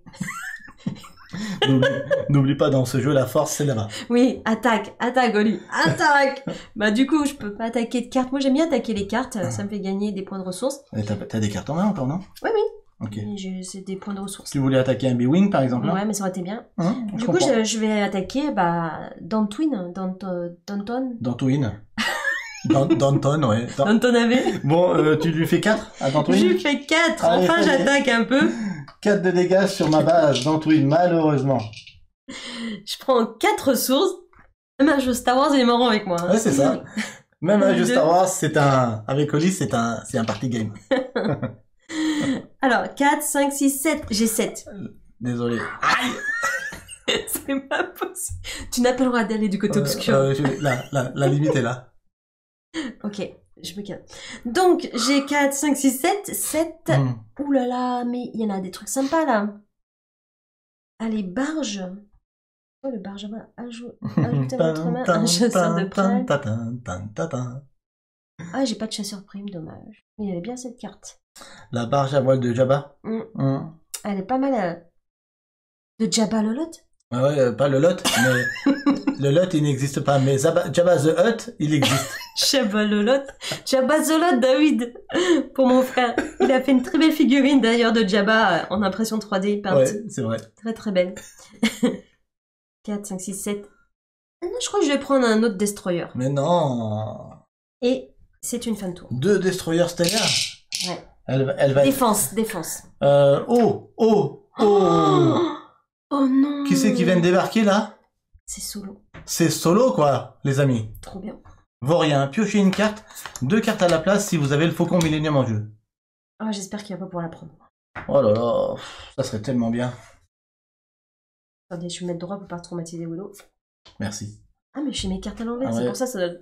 N'oublie pas, dans ce jeu, la force, c'est là-bas. Oui, attaque, Oli, attaque. Bah du coup, je peux pas attaquer de cartes. Moi, j'aime bien attaquer les cartes, ça me fait gagner des points de ressources. Et t'as des cartes en main encore, non? Oui. Ok. C'est des points de ressources. Tu voulais attaquer un B-Wing, par exemple? Ouais, mais ça aurait été bien. Je Du coup, je vais attaquer Dantooine. Danton. Dantooine. Danton, ouais. Danton avait. Bon, tu lui fais 4 à Dantooine? Je lui fais 4. Allez, Enfin, allez. j'attaque un peu. 4 de dégâts sur ma base, Dantooine, malheureusement. Je prends 4 ressources. Même un jeu Star Wars, il est marrant avec moi. Hein. Ouais, c'est ça. Même un jeu Star Wars, avec Oli, c'est un party game. Alors, 4, 5, 6, 7. J'ai 7. Désolé. Aïe! C'est pas possible. Tu n'as pas le droit d'aller du côté obscur. La limite est là. Ok, je me calme. Donc, j'ai 4, 5, 6, 7. 7. Ouh là là, mais il y en a des trucs sympas là. Ah, les barges. Oh, le barge va ajouter à votre main un chasseur de prime. Ah, j'ai pas de chasseur prime, dommage. Mais il y avait bien cette carte. La barge à voile de Jabba. Elle est pas mal. De Jabba le Hutt. Ouais, pas le Lot, mais le Lot il n'existe pas, mais Jabba the Hutt, il existe. Jabba le Hutt. Jabba the Hutt, David. Pour mon frère. Il a fait une très belle figurine d'ailleurs de Jabba en impression 3D. Ouais, c'est vrai. Très très belle. 4, 5, 6, 7. Ah non, je crois que je vais prendre un autre destroyer. Mais non. Et c'est une fin de tour. 2 destroyers stellaires. Ouais. Elle va Défense. Oh non. Qui c'est qui vient de débarquer là? C'est Solo. C'est Solo quoi, les amis. Trop bien. Vaurien, piochez une carte, 2 cartes à la place si vous avez le Faucon Millennium en jeu. Ah, j'espère qu'il va pas pouvoir la prendre. Oh là là, ça serait tellement bien. Attendez, je vais me mettre droit pour pas traumatiser Wooloo. Merci. Ah, mais je fais mes cartes à l'envers, Ah c'est ouais. pour ça ça donne...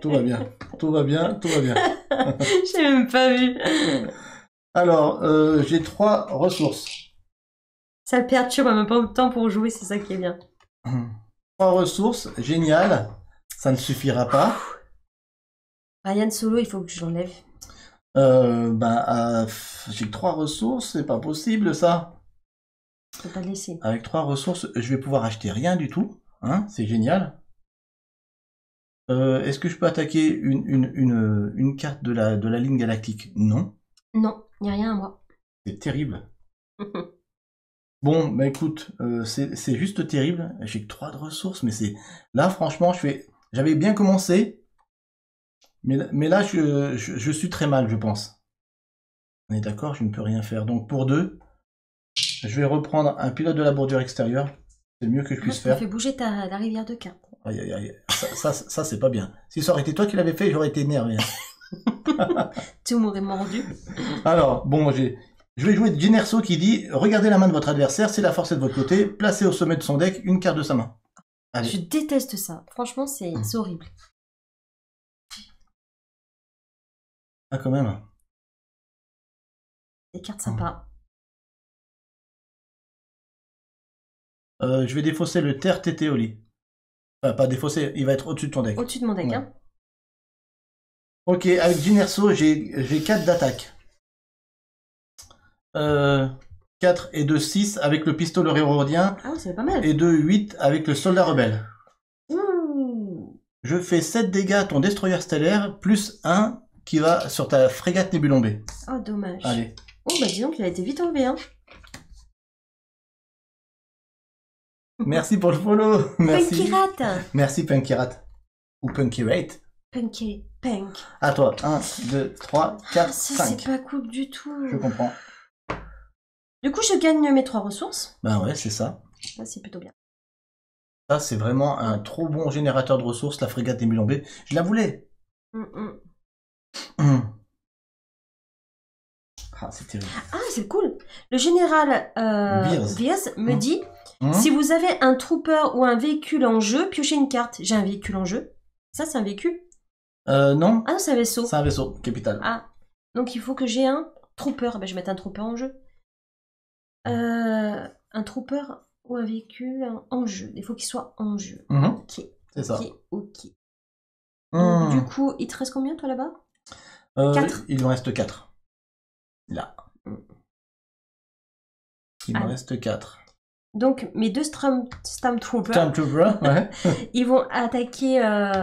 Tout va bien, tout va bien, tout va bien. J'ai même pas vu. Alors, j'ai 3 ressources. Ça le perturbe, même pas autant pour jouer, c'est ça qui est bien. 3 ressources, génial. Ça ne suffira pas. Ryan Solo, il faut que je l'enlève. J'ai 3 ressources, c'est pas possible ça. Je peux pas le laisser. Avec 3 ressources, je vais pouvoir acheter rien du tout. Hein, c'est génial. Est-ce que je peux attaquer une carte de la ligne galactique? Non. Non, il n'y a rien à moi. C'est terrible. Bon, bah écoute, c'est juste terrible. J'ai que 3 de ressources, mais c'est... Là, franchement, j'avais bien commencé, mais là, je suis très mal, je pense. On est d'accord, je ne peux rien faire. Donc, pour 2, je vais reprendre un pilote de la bordure extérieure. C'est le mieux que je puisse Tu faire. fais bouger la rivière de cartes. Aïe, aïe, aïe. Ça c'est pas bien. Si ça aurait été toi qui l'avais fait, j'aurais été énervé. Tu m'aurais mordu. Alors, bon, je vais jouer Generso qui dit « Regardez la main de votre adversaire, si la force est de votre côté, placez au sommet de son deck une carte de sa main. » Allez. Je déteste ça. Franchement, c'est horrible. Ah, quand même. Des cartes sympas. Je vais défausser le Terre TT Oli. Enfin, pas défausser, il va être au-dessus de ton deck. Au-dessus de mon deck, Ouais. hein. Ok, avec Generso, j'ai 4 d'attaque. 4 et 2, 6 avec le pistolet hérodien. Ah, c'est pas mal. Et 2, 8 avec le soldat rebelle. Ouh. Je fais 7 dégâts à ton destroyer stellaire, plus 1 qui va sur ta frégate nébulombée. Oh, dommage. Allez. Oh, bah dis donc, il a été vite enlevé, hein. Merci pour le follow. Merci. Punky Rat. Merci Punky Rat. Ou Punky Rate. Punky. Punk. À toi. 1, 2, 3, 4, Ça, 5. c'est pas cool du tout. Je comprends. Du coup, je gagne mes 3 ressources. Ben ouais, c'est ça. Ça, c'est plutôt bien. Ça, c'est vraiment un trop bon générateur de ressources, la frégate nébulombée. Je la voulais. Ah, c'est terrible. Ah, c'est cool. Le général Viers me dit si vous avez un trooper ou un véhicule en jeu, piochez une carte. J'ai un véhicule en jeu. Ça, c'est un véhicule? Non. Ah non, c'est un vaisseau. C'est un vaisseau, capital. Ah, donc il faut que j'ai un trooper. Ben, je vais mettre un trooper en jeu. Un trooper ou un véhicule en jeu. Il faut qu'il soit en jeu. Ok. C'est ça. Ok. Donc, du coup, il te reste combien, toi, là-bas? 4. Il me reste 4. Là. Il me reste 4. Donc, mes 2 Stormtroopers, Stormtrooper, ouais. ils vont attaquer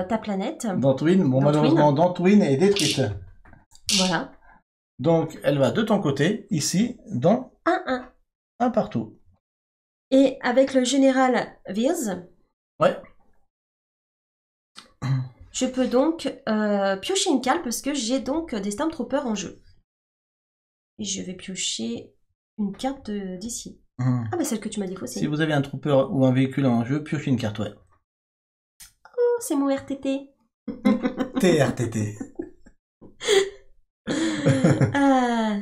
ta planète. Dantooine, bon, malheureusement, Dantooine est détruite. Voilà. Donc, elle va de ton côté, ici, dans 1-1. un partout. Et avec le général Viers, Ouais. je peux donc piocher une carte parce que j'ai donc des Stormtroopers en jeu. Et je vais piocher une carte d'ici. Ah bah celle que tu m'as défaussée. Si vous avez un trooper ou un véhicule en jeu, piochez une carte, ouais. Oh, c'est mon RTT. TRTT. Ah.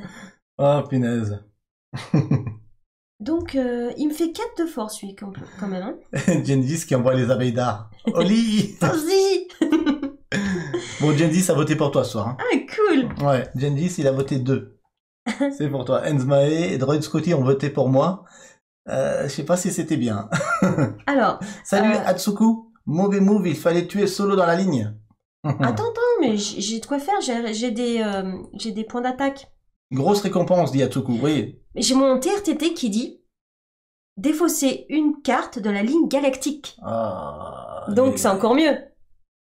Oh, punaise. Donc, il me fait 4 de force, lui, quand même. Hein. Gengis qui envoie les abeilles d'art. Oli. Vas-y. Bon, Gengis a voté pour toi ce soir. Hein. Ah, cool. Ouais, Gengis, il a voté 2. C'est pour toi. Enzmae et Droid Scotty ont voté pour moi. Je sais pas si c'était bien. Alors. Salut Atsuku. Mauvais move, il fallait tuer Solo dans la ligne. Attends, mais j'ai de quoi faire. J'ai des points d'attaque. Grosse récompense, dit Atsuku, oui. J'ai mon TRTT qui dit défausser une carte de la ligne galactique. Ah, donc c'est encore mieux.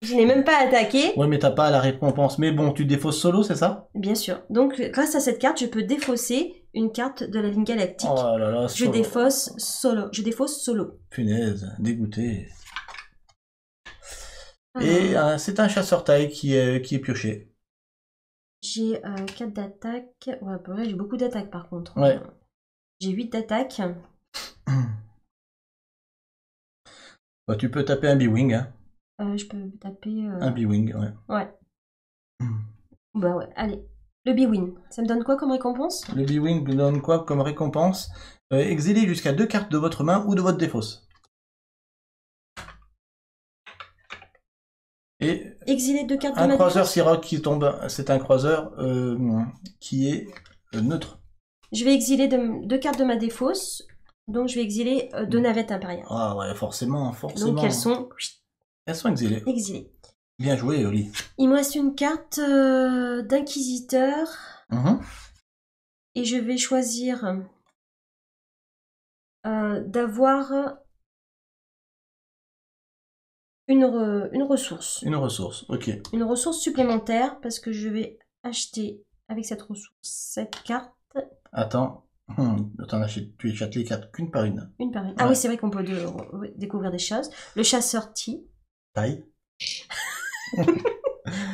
Je n'ai même pas attaqué. Ouais, mais t'as pas la récompense. Mais bon, tu défausses Solo, c'est ça? Bien sûr. Donc grâce à cette carte, je peux défausser une carte de la ligne galactique. Oh là là, je défausse Solo. Je défausse Solo. Punaise, dégoûté. Et c'est un chasseur taille qui est pioché. J'ai 4 d'attaque. Ouais, pour vrai, j'ai beaucoup d'attaque par contre. Ouais. J'ai 8 d'attaque. Bah, tu peux taper un B-Wing. Hein. Je peux taper... Un B-Wing, ouais. Ouais. Bah ouais, allez. Le B-Wing, ça me donne quoi comme récompense? Le B-Wing me donne quoi comme récompense? Exilez jusqu'à 2 cartes de votre main ou de votre défausse. Et exiler 2 cartes de ma un croiseur défausse. Siroc qui tombe, c'est un croiseur qui est neutre. Je vais exiler 2 cartes de ma défausse, donc je vais exiler 2 navettes impériales. Ah ouais, forcément. Donc elles sont exilées. exilées. Bien joué, Oli. Il me reste une carte d'inquisiteur. Et je vais choisir d'avoir une ressource. Une ressource, ok. Une ressource supplémentaire parce que je vais acheter avec cette ressource cette carte. Attends, tu achètes les cartes qu'une par une. Une par une. Ah Ouais. oui, c'est vrai qu'on peut découvrir des choses. Le chasseur T. Taille.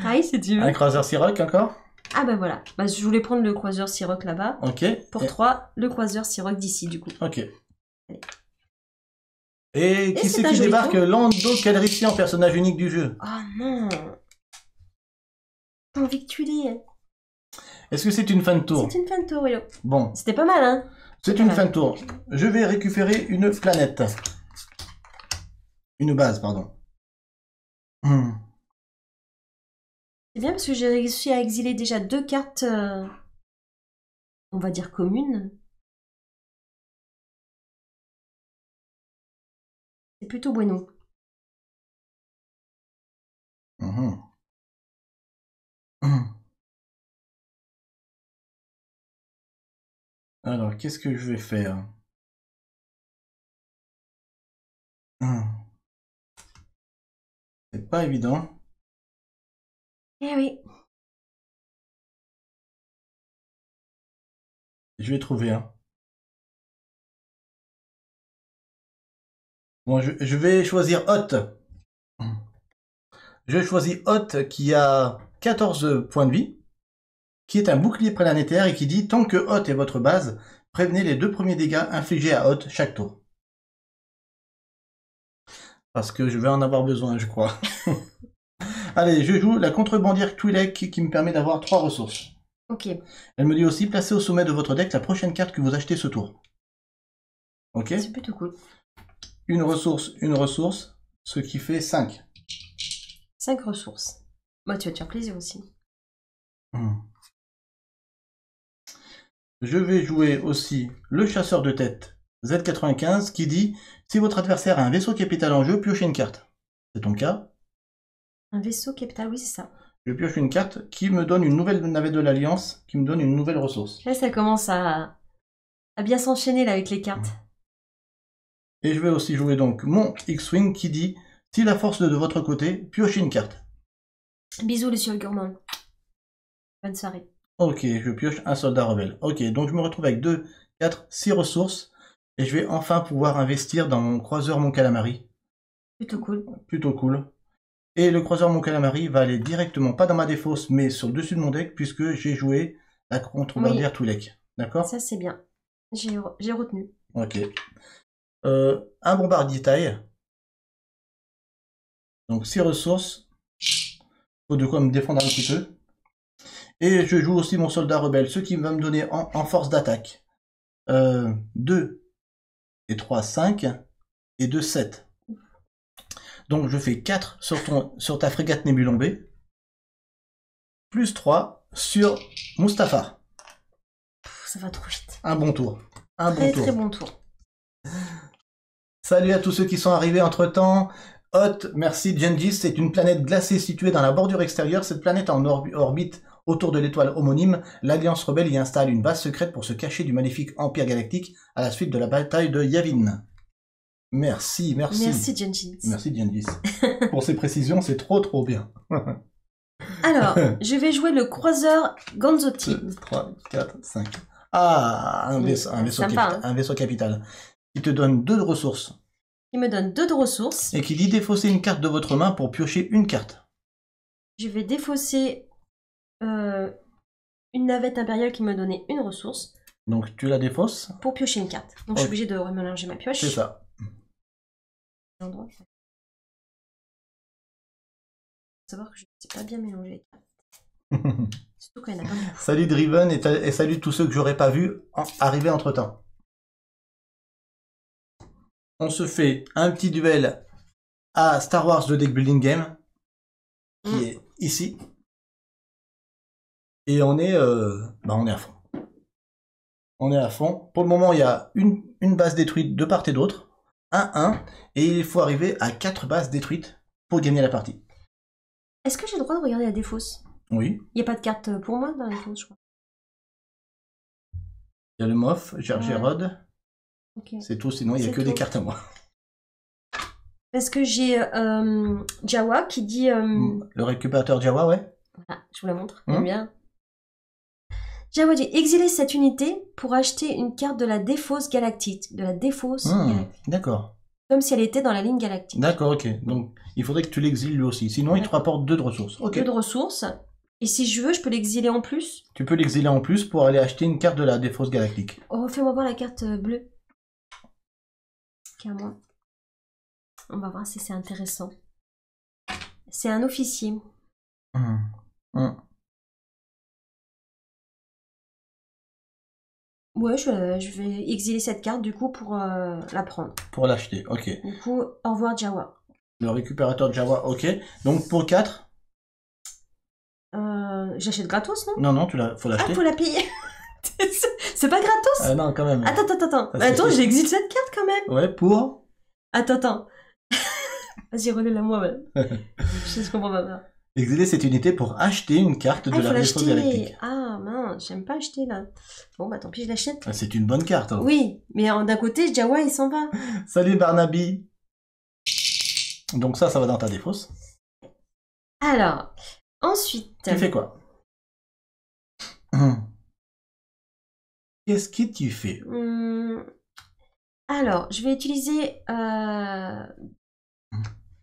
Pareil, si tu veux. Un croiseur Siroc encore. Ah bah voilà. Bah, je voulais prendre le croiseur Siroc là-bas. Ok. Pour 3, le croiseur Siroc d'ici du coup. Ok. Allez. Et qui c'est c'est un qui joli débarque? tour. Lando Calrissian, personnage unique du jeu. Oh non. J'ai envie que tu l'aies. Est-ce que c'est une fin de tour? C'est une fin de tour, Willow. Bon, C'était pas mal, hein. c'est une fin de tour. Je vais récupérer une planète. Une base, pardon. C'est bien parce que j'ai réussi à exiler déjà 2 cartes, on va dire communes. C'est plutôt bueno. Mhm. Alors, qu'est-ce que je vais faire? C'est pas évident. Eh oui. Je vais trouver un. Bon, je vais choisir Hot. Je choisis Hot qui a 14 points de vie, qui est un bouclier planétaire et qui dit tant que Hot est votre base, prévenez les 2 premiers dégâts infligés à Hot chaque tour. Parce que je vais en avoir besoin, je crois. Allez, je joue la contrebandière Twi'lek qui me permet d'avoir 3 ressources. Ok. Elle me dit aussi placez au sommet de votre deck la prochaine carte que vous achetez ce tour. Ok? C'est plutôt cool. Une ressource, ce qui fait 5. 5 ressources. Moi, tu vas te faire plaisir aussi. Je vais jouer aussi le chasseur de tête Z95 qui dit si votre adversaire a un vaisseau capital en jeu, piochez une carte. C'est ton cas. Un vaisseau capital, oui, c'est ça. Je pioche une carte qui me donne une nouvelle navette de l'Alliance, qui me donne une nouvelle ressource. Là, ça commence à bien s'enchaîner là avec les cartes. Et je vais aussi jouer donc mon X-Wing qui dit si la force est de votre côté, piochez une carte. Bisous, les sur gourmand. Bonne soirée. Ok, je pioche un soldat rebelle. Ok, donc je me retrouve avec 2, 4, 6 ressources. Et je vais enfin pouvoir investir dans mon croiseur Mon Calamari. Plutôt cool. Plutôt cool. Et le croiseur Mon Calamari va aller directement, pas dans ma défausse, mais sur le dessus de mon deck, puisque j'ai joué la contrebandière Twi'lek. D'accord? Ça, c'est bien. J'ai retenu. Ok. Un bombardier taille. Donc 6 ressources. Faut de quoi me défendre un petit peu. Et je joue aussi mon soldat rebelle, ce qui va me donner en force d'attaque 2 et 3, 5 et 2, 7. Donc je fais 4 sur ta frégate Nébulon B, plus 3 sur Mustafar. Ça va trop vite. Un bon tour. Un bon Très tour. très bon tour. Salut à tous ceux qui sont arrivés entre-temps. Hot, merci Gengis, c'est une planète glacée située dans la bordure extérieure. Cette planète en orbite autour de l'étoile homonyme. L'Alliance rebelle y installe une base secrète pour se cacher du maléfique Empire galactique à la suite de la bataille de Yavin. Merci. Merci, Gengis. Merci Gengis. Pour ces précisions, c'est trop bien. Alors, je vais jouer le croiseur Gonzotti. 2, 3, 4, 5. Ah, un vaisseau, sympa, un vaisseau capital. Qui te donne 2 de ressources. Il me donne 2 de ressources. Et qui dit défausser une carte de votre main pour piocher une carte. Je vais défausser une navette impériale qui me donnait une ressource Donc tu la défausses. pour piocher une carte. Donc je suis obligée de remélanger ma pioche. C'est ça. L'endroit. Faut savoir que je ne sais pas bien mélanger les cartes. Surtout quand il y en a pas beaucoup. Salut Driven et salut tous ceux que j'aurais pas vu arriver entre temps. On se fait un petit duel à Star Wars The Deck Building Game qui est ici. Et on est à fond. On est à fond. Pour le moment, il y a une base détruite de part et d'autre. 1-1. Et il faut arriver à 4 bases détruites pour gagner la partie. Est-ce que j'ai le droit de regarder la défausse? Oui. Il n'y a pas de carte pour moi dans la défausse, je crois. Il y a le Moff, Gergerod. Ok. C'est tout, sinon il n'y a que des cartes à moi. Parce que j'ai Jawa qui dit... Le récupérateur Jawa, ouais. Voilà, je vous la montre. J'aime bien. Jawa dit exiler cette unité pour acheter une carte de la défausse galactique. De la défausse galactique. D'accord. Comme si elle était dans la ligne galactique. D'accord, ok. Donc, il faudrait que tu l'exiles lui aussi. Sinon, il te rapporte 2 de ressources. Ok. 2 de ressources. Et si je veux, je peux l'exiler en plus. Tu peux l'exiler en plus pour aller acheter une carte de la défausse galactique. Oh, fais-moi voir la carte bleue. Qui est à moi. On va voir si c'est intéressant. C'est un officier. Ouais, je vais exiler cette carte du coup pour la prendre. Pour l'acheter, ok. Du coup, au revoir Jawa. Le récupérateur Jawa, ok. Donc pour 4 j'achète gratos, non? Non, faut l'acheter. Ah, faut la payer. C'est pas gratos? Non, quand même. Attends, j'exile cette carte quand même. Ouais, pour... Attends. Vas-y, relais-la moi, ouais. Je comprends pas. Exiler cette unité pour acheter une carte de la défausse galactique. Ah, mince, j'aime pas acheter, là. Bon, bah tant pis, je l'achète. C'est une bonne carte. Hein. Oui, mais d'un côté, Jawa, il s'en va. Salut Barnaby. Donc ça va dans ta défausse. Alors, ensuite... Tu fais quoi? Qu'est-ce que tu fais? Alors, je vais utiliser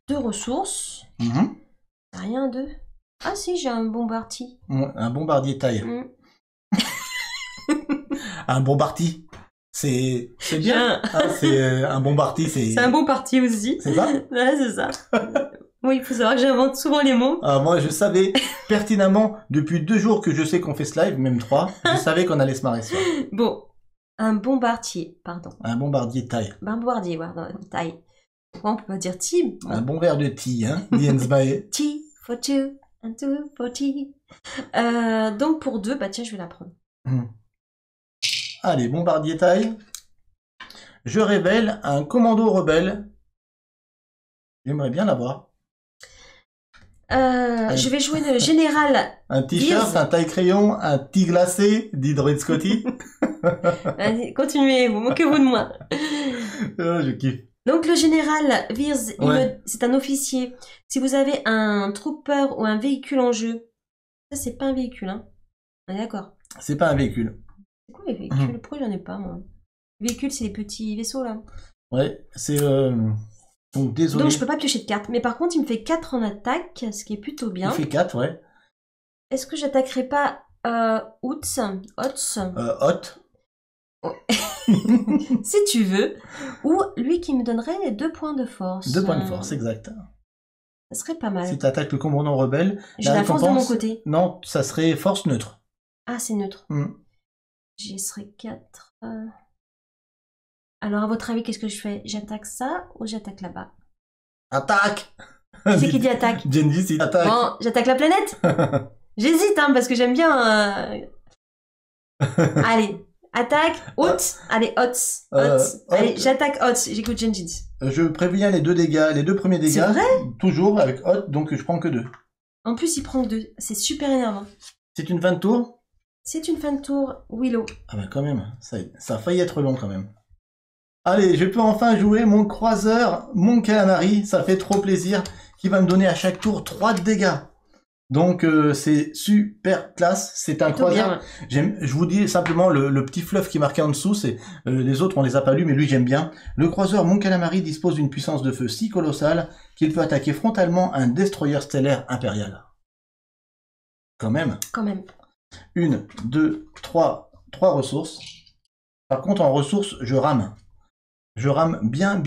2 ressources. Rien de... Ah si, j'ai un bombardier. Un bombardier taille. Un bombardier. C'est bien. C'est un bombardier, c'est un bon parti aussi. C'est ça? Ouais, c'est ça. Oui, il faut savoir que j'invente souvent les mots. Ah, moi, je savais pertinemment, depuis 2 jours que je sais qu'on fait ce live, même 3, je savais qu'on allait se marrer ce soir. Bon, un bombardier, pardon. Un bombardier taille. Un bombardier, voilà, taille. Pourquoi on peut pas dire tea? Un bon verre de tea, hein, Diensbae. Tea for 2 and 2 for tea. Donc pour 2, bah tiens, je vais la prendre. Allez, bombardier taille. Je révèle un commando rebelle. J'aimerais bien l'avoir. Je vais jouer le général. Un t-shirt, un taille-crayon, un tea glacé, dit Droid Scotty. Allez, continuez, vous moquez-vous de moi. Je kiffe. Donc le général Virz, c'est un officier. Si vous avez un trooper ou un véhicule en jeu, ça c'est pas un véhicule, hein. On est d'accord. C'est pas un véhicule. C'est quoi les véhicules? Pourquoi j'en ai pas, moi? Les véhicules, c'est les petits vaisseaux, là. Ouais, c'est... Donc désolé. Donc je peux pas piocher de cartes. Mais par contre, il me fait 4 en attaque, ce qui est plutôt bien. Il fait 4, ouais. Est-ce que j'attaquerai pas Hotz? Si tu veux. Ou lui qui me donnerait 2 points de force. 2 points de force, exact. Ça serait pas mal. Si tu attaques le commandant rebelle... J'ai la force de mon côté. Non, ça serait force neutre. Ah, c'est neutre. J'y serais 4... Alors, à votre avis, qu'est-ce que je fais? J'attaque ça ou j'attaque là-bas? Attaque! C'est qui dit attaque? Genji, c'est attaque. Bon, j'attaque la planète? J'hésite, hein, parce que j'aime bien... Allez, attaque, Hotz. Allez, Hotz. Allez, j'attaque Hotz. J'écoute Genji. Je préviens les 2 dégâts, les 2 premiers dégâts. C'est vrai? Toujours avec Hotz, donc je prends que 2. En plus, il prend 2. C'est super énervant. C'est une fin de tour? C'est une fin de tour, Willow. Ah bah quand même, ça a failli être long quand même. Allez, je peux enfin jouer mon croiseur, mon calamari, ça fait trop plaisir, qui va me donner à chaque tour 3 de dégâts. Donc c'est super classe, c'est un croiseur. Bien, je vous dis simplement le petit fluff qui est marqué en dessous, c'est les autres on les a pas lus mais lui j'aime bien. Le croiseur Mon Calamari dispose d'une puissance de feu si colossale qu'il peut attaquer frontalement un destroyer stellaire impérial. Quand même. 1, 2, 3 ressources. Par contre en ressources je rame. Je rame bien.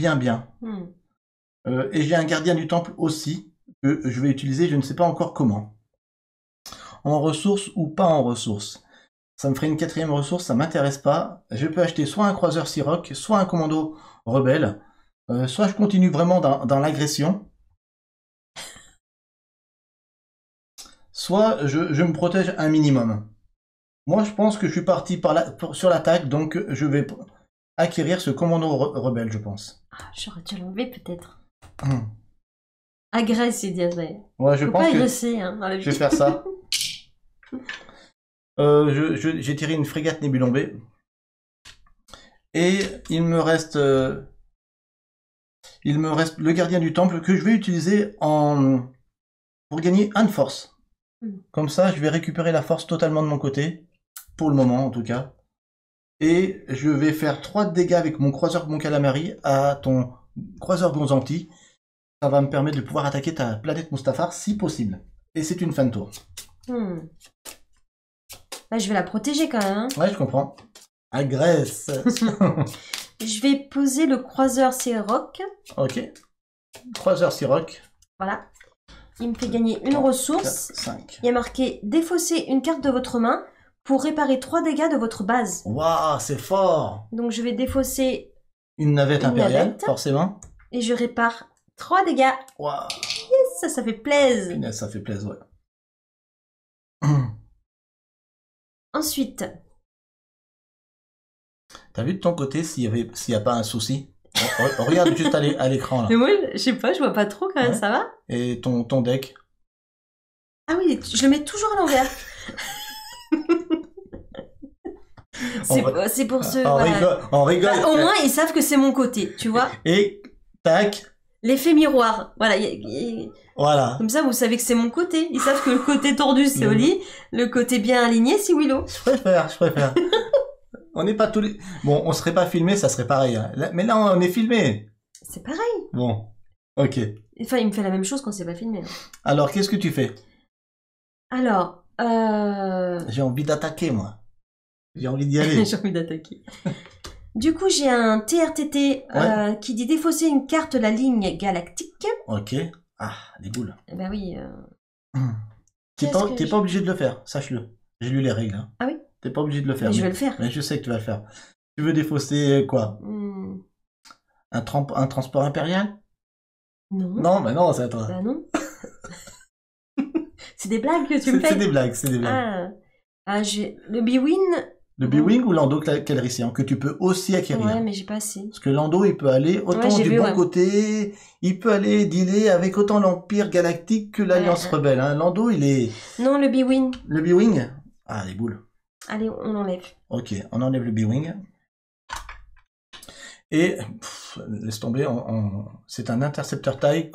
Et j'ai un gardien du temple aussi, que je vais utiliser, je ne sais pas encore comment. En ressources ou pas en ressources. Ça me ferait une 4e ressource, ça m'intéresse pas. Je peux acheter soit un croiseur Siroc, soit un commando rebelle. Soit je continue vraiment dans l'agression. Soit je me protège un minimum. Moi je pense que je suis parti sur l'attaque, donc je vais... acquérir ce commando rebelle, je pense. Ah, j'aurais dû l'enlever peut-être. Agresse, il dirait. Ouais, je Faut pense pas que agresser, hein, dans la vie. je vais faire ça. J'ai tiré une frégate nébulombée. Et il me reste il me reste le gardien du temple que je vais utiliser pour gagner 1 de force. Comme ça, je vais récupérer la force totalement de mon côté, pour le moment en tout cas. Et je vais faire 3 dégâts avec mon croiseur Mon Calamari à ton croiseur Gonzanti. Ça va me permettre de pouvoir attaquer ta planète Mustafar si possible. Et c'est une fin de tour. Là, je vais la protéger quand même. Hein. Ouais, je comprends. Agresse. Je vais poser le croiseur Siroc. Ok. Croiseur Siroc. Voilà. Il me fait gagner une ressource. 4, 5. Il y a marqué défausser une carte de votre main pour réparer 3 dégâts de votre base. Waouh, c'est fort. Donc je vais défausser Une navette Une impériale, navette. forcément. et je répare 3 dégâts. Waouh. Ça fait plaisir. Punaise, ça fait plaisir, ouais. Ensuite, T'as vu de ton côté s'il y a pas un souci? Regarde juste à l'écran là. mais moi, je sais pas, je vois pas trop quand même, Ouais. ça va? Et ton deck. Ah oui, je le mets toujours à l'envers. C'est pour ce... voilà. On rigole. Bah, au moins, ils savent que c'est mon côté, tu vois. Et tac, L'effet miroir. Voilà. voilà. Comme ça, vous savez que c'est mon côté. Ils savent que le côté tordu, c'est Oli. Le côté bien aligné, c'est Willow. Je préfère. On n'est pas tous les... Bon, on serait pas filmé, ça serait pareil. Hein. Mais là, on est filmé. C'est pareil. Bon, ok. Enfin, il me fait la même chose quand c'est pas filmé. Hein. Alors, qu'est-ce que tu fais? Alors, J'ai envie d'attaquer, moi. J'ai envie d'y aller. j'ai envie d'attaquer. Du coup, j'ai un TRTT qui dit défausser une carte de la ligne galactique. Ok. Ah, des boules. Eh ben oui. T'es Qu'est-ce que pas obligé de le faire, sache-le. J'ai lu les règles. Hein. Ah oui? T'es pas obligé de le faire. Mais je vais le faire. Mais je sais que tu vas le faire. Tu veux défausser quoi? Un transport impérial? Non. Non, bah non, c'est à toi. Bah non. C'est des blagues que tu me fais. C'est des blagues, c'est des blagues. J'ai le B-Win. Le B-Wing ou l'Ando Calrissian, que tu peux aussi acquérir. Ouais, mais j'ai pas assez. Parce que l'Ando, il peut aller autant Ouais, j'ai du vu, bon ouais. côté, il peut aller dealer avec autant l'Empire Galactique que l'Alliance Ouais. Rebelle. Hein. L'Ando, il est... Non, le B-Win. Le B-Wing? Ah, les boules. Allez, on l'enlève. Ok, on enlève le B-Wing. Et, laisse tomber, c'est un intercepteur taille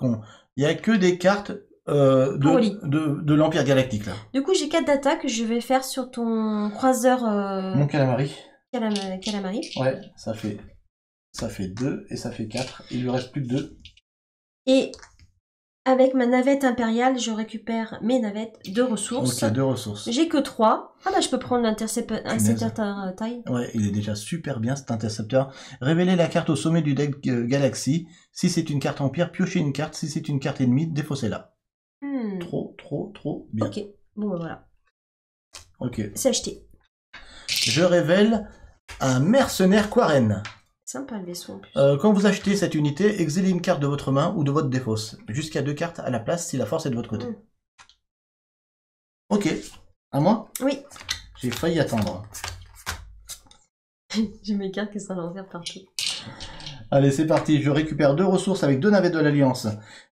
il y a que des cartes Oli. de l'Empire Galactique, là. Du coup, j'ai 4 d'attaque que je vais faire sur ton croiseur Mon calamari. Calamari. Ouais, ça fait 2 et ça fait 4. Il lui reste plus que 2. Et avec ma navette impériale, je récupère mes navettes de ressources. Ok, 2 ressources. J'ai que 3. Ah bah je peux prendre l'intercepteur taille. Ouais, il est déjà super bien cet intercepteur. Révélez la carte au sommet du deck Galaxy. Si c'est une carte Empire, piochez une carte. Si c'est une carte ennemie, défaussez-la. Trop bien. Ok, bon bah voilà. Ok. C'est acheté. Je révèle un mercenaire Quaren. Sympa le vaisseau en plus. Quand vous achetez cette unité, exilez une carte de votre main ou de votre défausse. Jusqu'à 2 cartes à la place si la force est de votre côté. Ok. À moi? Oui. J'ai failli attendre. J'ai mes cartes qui sont à l'envers partout. Allez, c'est parti. Je récupère 2 ressources avec 2 navettes de l'Alliance.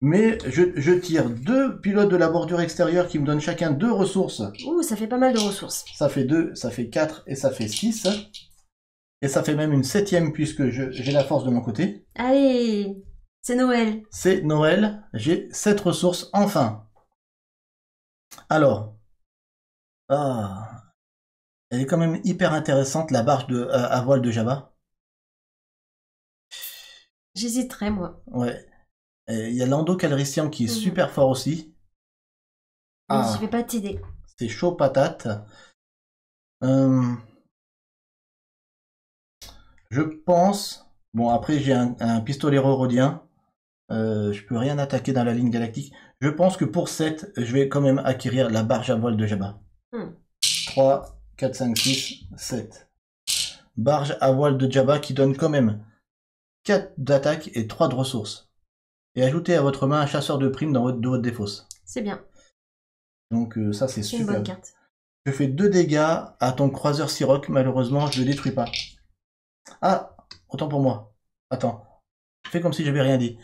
Mais je tire 2 pilotes de la bordure extérieure qui me donnent chacun 2 ressources. Ouh, ça fait pas mal de ressources. Ça fait 2, ça fait 4 et ça fait 6. Et ça fait même une 7e puisque j'ai la force de mon côté. Allez, c'est Noël. C'est Noël. J'ai 7 ressources enfin. Alors. Elle est quand même hyper intéressante, la barge à voile de Jabba. J'hésiterais moi. Ouais. Il y a l'Ando Calrissian qui est super fort aussi. Mais je vais pas t'aider. C'est chaud patate. Je pense... Bon, après, j'ai un pistolet rodien. Je peux rien attaquer dans la ligne galactique. Je pense que pour 7, je vais quand même acquérir la barge à voile de Jabba. 3, 4, 5, 6, 7. Barge à voile de Jabba qui donne quand même 4 d'attaque et 3 de ressources. Et ajoutez à votre main un chasseur de primes dans votre défausse. C'est bien. Donc ça, c'est C'est une super. bonne carte. Je fais 2 dégâts à ton croiseur Siroc. Malheureusement, je le détruis pas. Ah, autant pour moi. Attends. Fais comme si j'avais rien dit.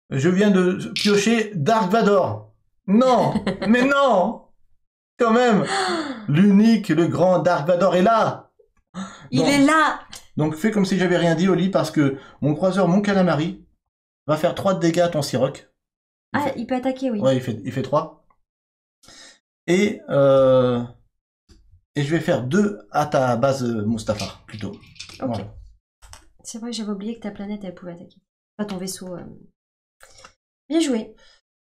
Je viens de piocher Dark Vador. Non, mais non. Quand même. L'unique, le grand Dark Vador est là. Il est là. Donc fais comme si j'avais rien dit, Oli, parce que mon croiseur Mon Calamari Va faire 3 de dégâts à ton Siroc. Ah, il peut attaquer, oui. Ouais, il fait 3. Et je vais faire 2 à ta base Mustafar, plutôt. Ok. Voilà. C'est vrai, j'avais oublié que ta planète, elle pouvait attaquer. Pas ton vaisseau. Bien joué.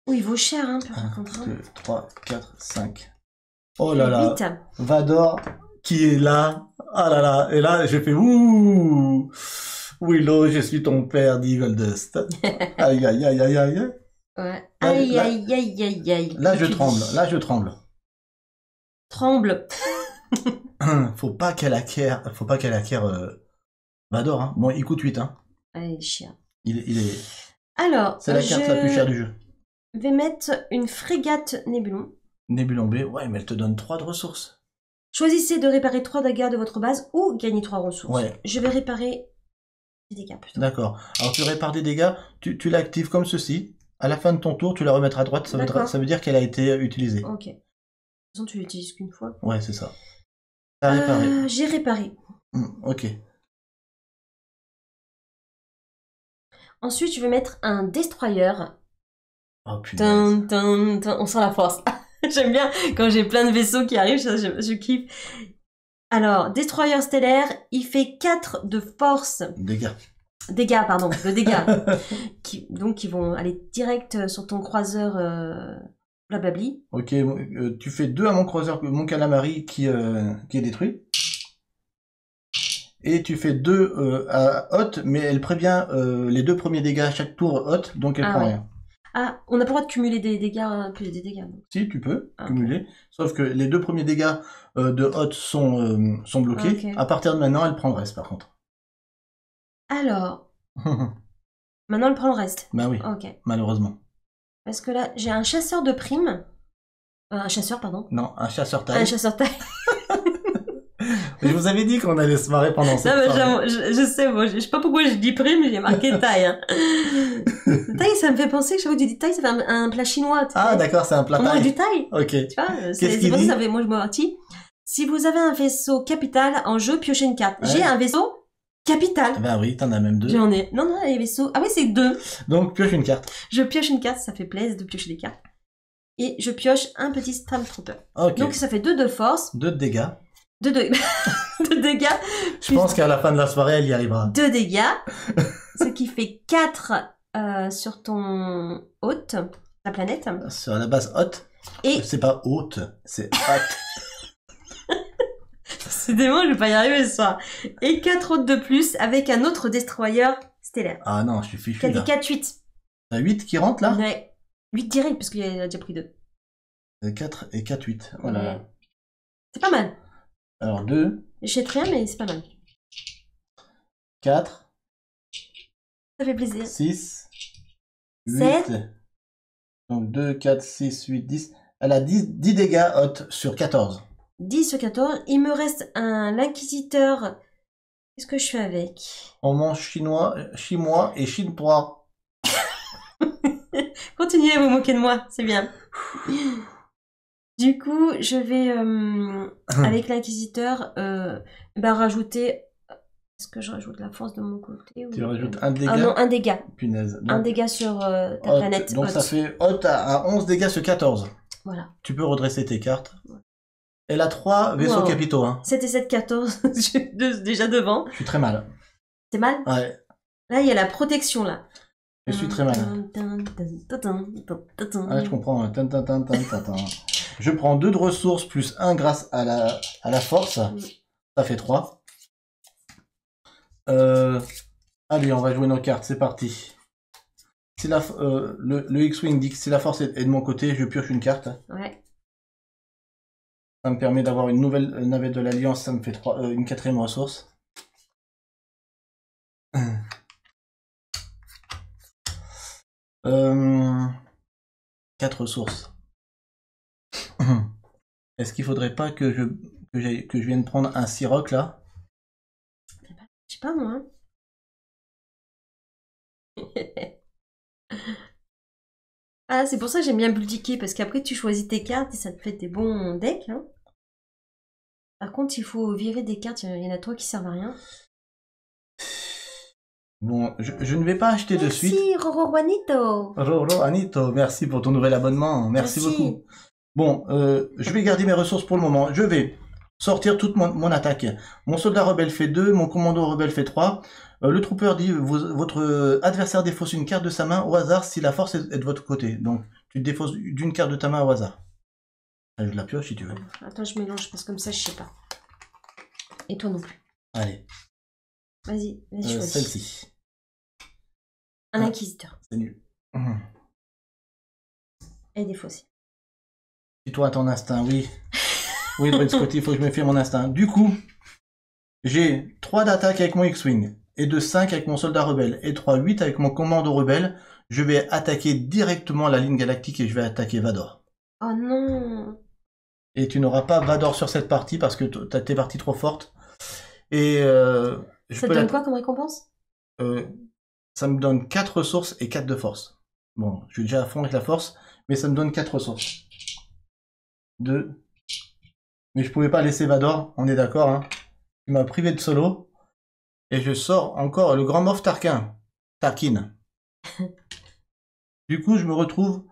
Oui, il vaut cher, hein, par contre. 1, 2, 3, 4, 5. Oh là là. 8. Vador qui est là. Ah là là. Et là, j'ai fait ouh. Willow, je suis ton père, dit Goldust. Aïe, aïe, aïe, aïe, aïe. Ouais. Là, Aïe, là- aïe, aïe, aïe, aïe. Là, je Tu tremble. dis. Là, je tremble. Tremble. Faut pas qu'elle acquiert Vador, hein. Bon, il coûte 8, hein. Allez, chien. Il est... Alors, C'est la carte la plus chère du jeu. je vais mettre une frégate Nébulon. Nébulon B, ouais, mais elle te donne 3 de ressources. Choisissez de réparer 3 dégâts de votre base ou gagner 3 ressources. Ouais. Je vais réparer des dégâts plutôt. D'accord. Alors, tu répares des dégâts, tu l'actives comme ceci. À la fin de ton tour, tu la remettras à droite. D'accord. Ça veut dire qu'elle a été utilisée. Ok. De toute façon, tu l'utilises qu'une fois. Ouais, c'est ça. T'as réparé. J'ai réparé. Ok. Ensuite, je vais mettre un destroyer. Oh punaise. Tin, tin, tin. On sent la force. J'aime bien quand j'ai plein de vaisseaux qui arrivent, je kiffe. Alors, destroyer stellaire, il fait 4 de force. Dégâts. Dégâts, pardon, de dégâts. Donc, ils vont aller direct sur ton croiseur blablabli. Ok, tu fais 2 à mon croiseur, mon calamari qui est détruit. Et tu fais 2 à Hot, mais elle prévient les 2 premiers dégâts à chaque tour Hot, donc elle Ah prend ouais. rien. Ah, on n'a pas le droit de cumuler des dégâts, plus des dégâts. Non. Si, tu peux Ah, cumuler. Sauf que les 2 premiers dégâts de Hot sont bloqués. Ok. À partir de maintenant, elle prend le reste, par contre. Alors, maintenant, elle prend le reste. Bah oui, Ok. malheureusement. Parce que là, j'ai un chasseur de primes. Un chasseur, pardon. Non, un chasseur Un taille. chasseur taille. Je vous avais dit qu'on allait se marrer pendant cette Non, mais soirée. je sais, moi, je sais pas pourquoi je dis prime, j'ai marqué taille. Hein. Taille, ça me fait penser que chaque fois que tu dis taille, ça fait un plat chinois. Tu Ah, sais. d'accord, c'est un plat On mange taille. du taille. Ok. Tu vois, Qu'est-ce c'est qu'il pour ça dit que ça fait, moi, je me partie. Si vous avez un vaisseau capital en jeu, piochez une carte. Ouais. J'ai un vaisseau capital. Bah oui, t'en as même 2. J'en ai. Non, les vaisseaux. Ah oui, c'est 2. Donc, pioche une carte. Je pioche une carte, ça fait plaisir de piocher des cartes. Et je pioche un petit Stormtrooper. Ok. Donc ça fait 2 de force, 2 de dégâts. 2 de... de dégâts, Je pense qu'à la fin de la soirée, elle y arrivera. 2 dégâts, ce qui fait 4 sur ton hôte, la planète. Sur la base haute. Et C'est pas haute, c'est haute. décidément, je vais pas y arriver ce soir. Et 4 autres de plus avec un autre destroyer stellaire. Ah non, je suis fichu Qui a dit là. 4-8. T'as 8 qui rentrent là Ouais. 8 direct, parce qu'il a déjà pris 2. 4 et 4, 8. Voilà. Ouais. C'est pas mal. Alors 2, J'achète rien, mais c'est pas mal. 4, Ça fait plaisir. 6, 8. 7. Donc 2, 4, 6, 8, 10. Elle a 10 dégâts haute sur 14. 10 sur 14. Il me reste l'inquisiteur. Qu'est-ce que je fais avec? On mange chinois et chinois. Continuez à vous moquer de moi, c'est bien. Du coup, je vais, avec l'inquisiteur, rajouter... Est-ce que je rajoute la force de mon côté ou... Tu rajoutes un dégât. Ah non, un dégât. Punaise. Un Donc, dégât sur ta Hot. planète. Donc Hot. ça fait haute à 11 dégâts sur 14. Voilà. Tu peux redresser tes cartes. Elle a 3 vaisseaux Wow. capitaux. Hein. 7 et 7, 14. Je suis déjà devant. Je suis très mal. C'est mal? Ouais, Là, il y a la protection, là. je suis très mal. Ah, je comprends. Tin, tin, tin, tin, tin, tin. Je prends 2 de ressources plus 1 grâce à la force. Ça fait 3. Allez, on va jouer nos cartes. C'est parti. Si le X-Wing dit que si la force est de mon côté, je pioche une carte. Ouais. Ça me permet d'avoir une nouvelle navette de l'Alliance. Ça me fait une 4e ressource. Euh, 4 ressources. Est-ce qu'il faudrait pas que je vienne prendre un Siroc là? Je sais pas, moi. Ah, c'est pour ça que j'aime bien bultiquer, parce qu'après tu choisis tes cartes et ça te fait des bons decks. Hein. Par contre, il faut virer des cartes, il y en a 3 qui servent à rien. Bon, je ne vais pas acheter de suite. Merci, Roro Juanito. Roro Anito, merci pour ton nouvel abonnement. Merci beaucoup. Bon, je vais garder mes ressources pour le moment. Je vais sortir toute mon attaque. Mon soldat rebelle fait 2, mon commando rebelle fait 3. Le trooper dit votre adversaire défausse une carte de sa main au hasard si la force est de votre côté. Donc, tu te défausses d'une carte de ta main au hasard. Je la pioche si tu veux. Attends, je mélange parce que comme ça, je sais pas. Et toi non plus. Allez, Vas-y, choisis. celle-ci. Un inquisiteur. C'est nul. Et défaussé. Suis-toi à ton instinct, oui. Oui, Dred Scotty, il faut que je me fie à mon instinct. Du coup, j'ai 3 d'attaque avec mon X-Wing, et de 5 avec mon soldat rebelle, et 3, 8 avec mon commando rebelle. Je vais attaquer directement la ligne galactique et je vais attaquer Vador. Oh non. Et tu n'auras pas Vador sur cette partie parce que t'es partie trop forte. Et Ça te donne quoi comme récompense? Ça me donne 4 ressources et 4 de force. Bon, je suis déjà à fond avec la force, mais ça me donne 4 ressources. 2. Mais je pouvais pas laisser Vador, on est d'accord, hein. Tu m'as privé de solo. Et je sors encore le grand Moff Tarkin. Du coup, je me retrouve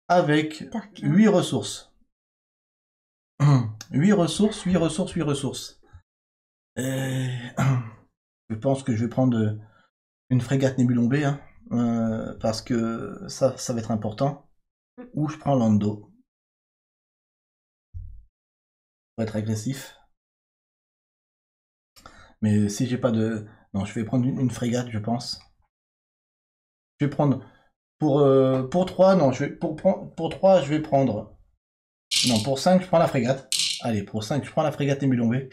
avec Tarkin. 8 ressources. 8 ressources, 8 ressources, 8 ressources. Et... je pense que je vais prendre une frégate Nebulon B, hein, parce que ça va être important. Ou je prends Lando. Pour être agressif. Mais si j'ai pas de... Non, je vais prendre une frégate, je pense. Je vais prendre... Pour 3, non, pour 3, je vais prendre... Non, pour 5, je prends la frégate. Allez, pour 5, je prends la frégate Nebulon B.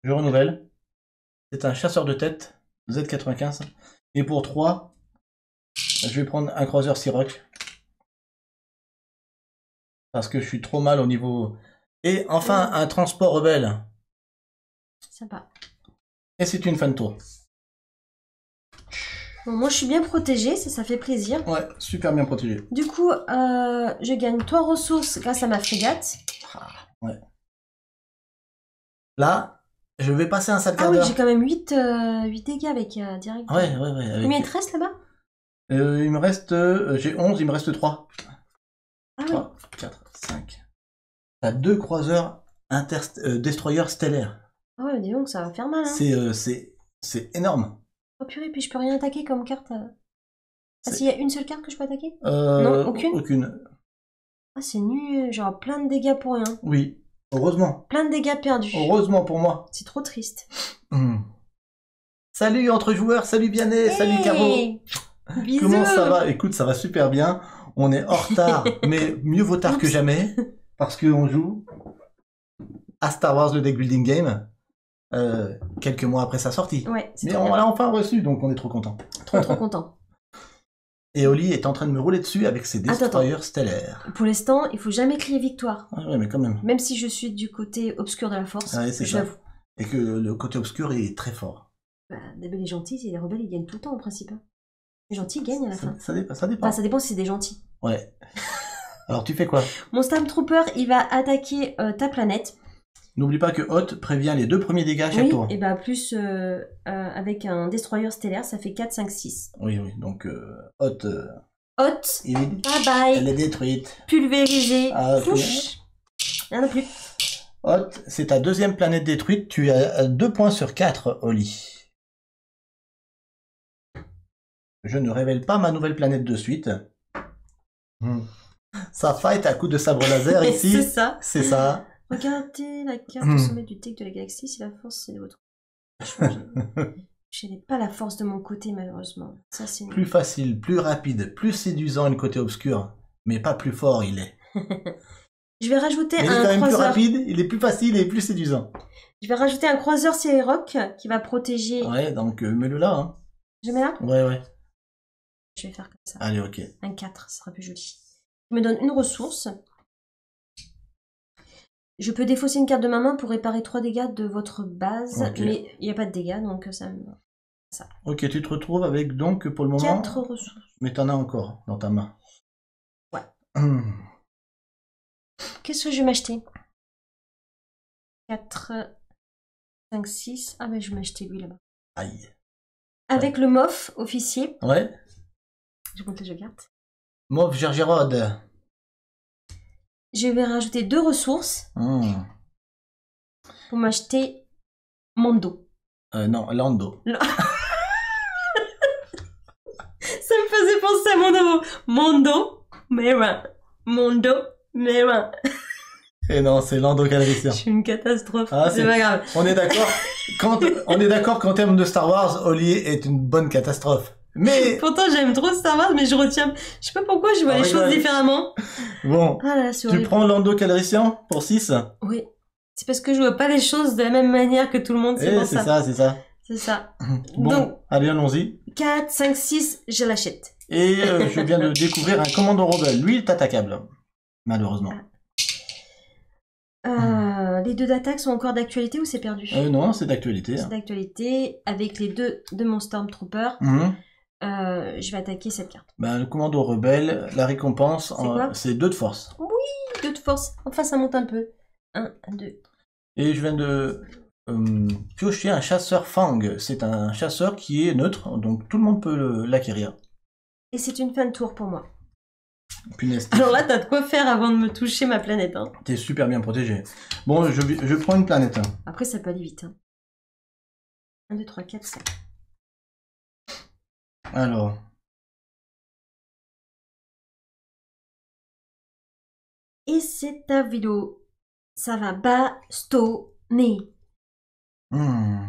Je renouvelle. C'est un chasseur de tête, Z95. Et pour 3, je vais prendre un croiseur Siroc. Parce que je suis trop mal au niveau... Et enfin, un transport rebelle. Sympa. Et c'est une fin de tour. Bon, moi, je suis bien protégée, ça fait plaisir. Ouais, super bien protégé. Du coup, je gagne 3 ressources grâce à ma frégate. Ouais. Là, je vais passer un sale Ah quart oui, d'heure. j'ai quand même 8 dégâts avec direct. Ouais. Avec... Combien il te reste là-bas? Il me reste... j'ai 11, il me reste 3. Ah oui. 3, 4, 5. T'as 2 croiseurs destroyers stellaires. Ah ouais, dis donc, ça va faire mal. Hein. C'est énorme. Oh purée, puis je peux rien attaquer comme carte. Ah, s'il y a une seule carte que je peux attaquer? Non, aucune. Ah, c'est nul, genre plein de dégâts pour rien. Oui, heureusement. Plein de dégâts perdus. Heureusement pour moi. C'est trop triste. Salut entre joueurs, salut Vianney, salut Caro. Bisous. Comment ça va? Écoute, ça va super bien. On est en retard, mais mieux vaut tard que jamais, parce qu'on joue à Star Wars le Deck Building Game, quelques mois après sa sortie. Ouais, mais on l'a enfin reçu, donc on est trop content. Trop content. Et Oli est en train de me rouler dessus avec ses destroyers stellaires. Pour l'instant, il faut jamais crier victoire. Ah ouais, mais quand même. Même si je suis du côté obscur de la force, ouais, c'est je ça. l'avoue. Et que le côté obscur est très fort. Bah, les gentils, les rebelles, ils gagnent tout le temps en principe. Les gentils gagnent à la fin. Ça dépend. Ça dépend. Enfin, ça dépend si c'est des gentils. Ouais. Alors tu fais quoi? Mon Stormtrooper, il va attaquer ta planète. N'oublie pas que Hot prévient les 2 premiers dégâts à chaque tour. Et bah plus avec un destroyer stellaire, ça fait 4, 5, 6. Oui, donc Hot... Hot, bye bye. Elle est détruite. Pulvérisée. Ah, Fouch. Rien de plus. Hot, c'est ta 2e planète détruite. Tu as 2 points sur 4, Oli. Je ne révèle pas ma nouvelle planète de suite. Ça fight à coup de sabre laser ici. C'est ça. C'est ça. Regardez la carte au sommet du deck de la galaxie si la force c'est de votre... Je n'ai pas la force de mon côté malheureusement. Ça c'est plus facile, plus rapide, plus séduisant le côté obscur, mais pas plus fort il est. Je vais rajouter mais il est quand même plus rapide, il est plus facile et plus séduisant. Je vais rajouter un croiseur Rock qui va protéger... Ouais, donc mets-le là. Hein. Je mets là? Ouais. Je vais faire comme ça. Allez, ok. Un 4, ça sera plus joli. Je me donne une ressource. Je peux défausser une carte de ma main pour réparer 3 dégâts de votre base, mais il n'y a pas de dégâts, donc ça... Ok, tu te retrouves avec donc pour le moment... 4 ressources. Mais t'en as encore dans ta main. Ouais. Qu'est-ce que je vais m'acheter? 4, 5, 6... Ah ben je vais m'acheter lui là-bas. Aïe. Avec le MOF officier. Ouais. Je compte les jeux cartes. Mauve Gergérode. Je vais rajouter 2 ressources Hmm. pour m'acheter Mondo. Non, Lando. Ça me faisait penser à mon nouveau Mondo Merin. Mondo Merin. Et non, c'est Lando Je Calrissian. suis une catastrophe. Ah, c'est pas grave. On est d'accord. On est d'accord qu'en termes de Star Wars, Ollier est une bonne catastrophe. Mais Pourtant, j'aime trop Star Wars, mais je retiens. Je sais pas pourquoi je vois Ah, les rigole. choses différemment. bon, Ah là, c'est tu horrible. prends Lando Calrissian pour 6. Oui. C'est parce que je vois pas les choses de la même manière que tout le monde, c'est Eh, pour c'est ça. ça, c'est ça. C'est ça. Bon, Donc- allez, allons-y. 4, 5, 6, je l'achète. Et je viens de découvrir un commando rebelle. Lui, il est attaquable. Malheureusement. Les 2 d'attaque sont encore d'actualité ou c'est perdu? Non, c'est d'actualité. C'est d'actualité. Avec les 2 de mon Stormtrooper, Mhm. je vais attaquer cette carte. Ben, le commando rebelle, la récompense, quoi c'est 2 de force. 2 de force. Enfin, ça monte un peu. 1, 2. Et je viens de piocher un chasseur Fang. C'est un chasseur qui est neutre, donc tout le monde peut l'acquérir. Et c'est une fin de tour pour moi. Punaise, Alors là, t'as de quoi faire avant de me toucher ma planète. Hein. t'es super bien protégé. Bon, je prends une planète. Après, ça peut aller vite. Hein. 1, 2, 3, 4, 5. Alors, Et c'est ta vidéo. Ça va bastonner. hmm.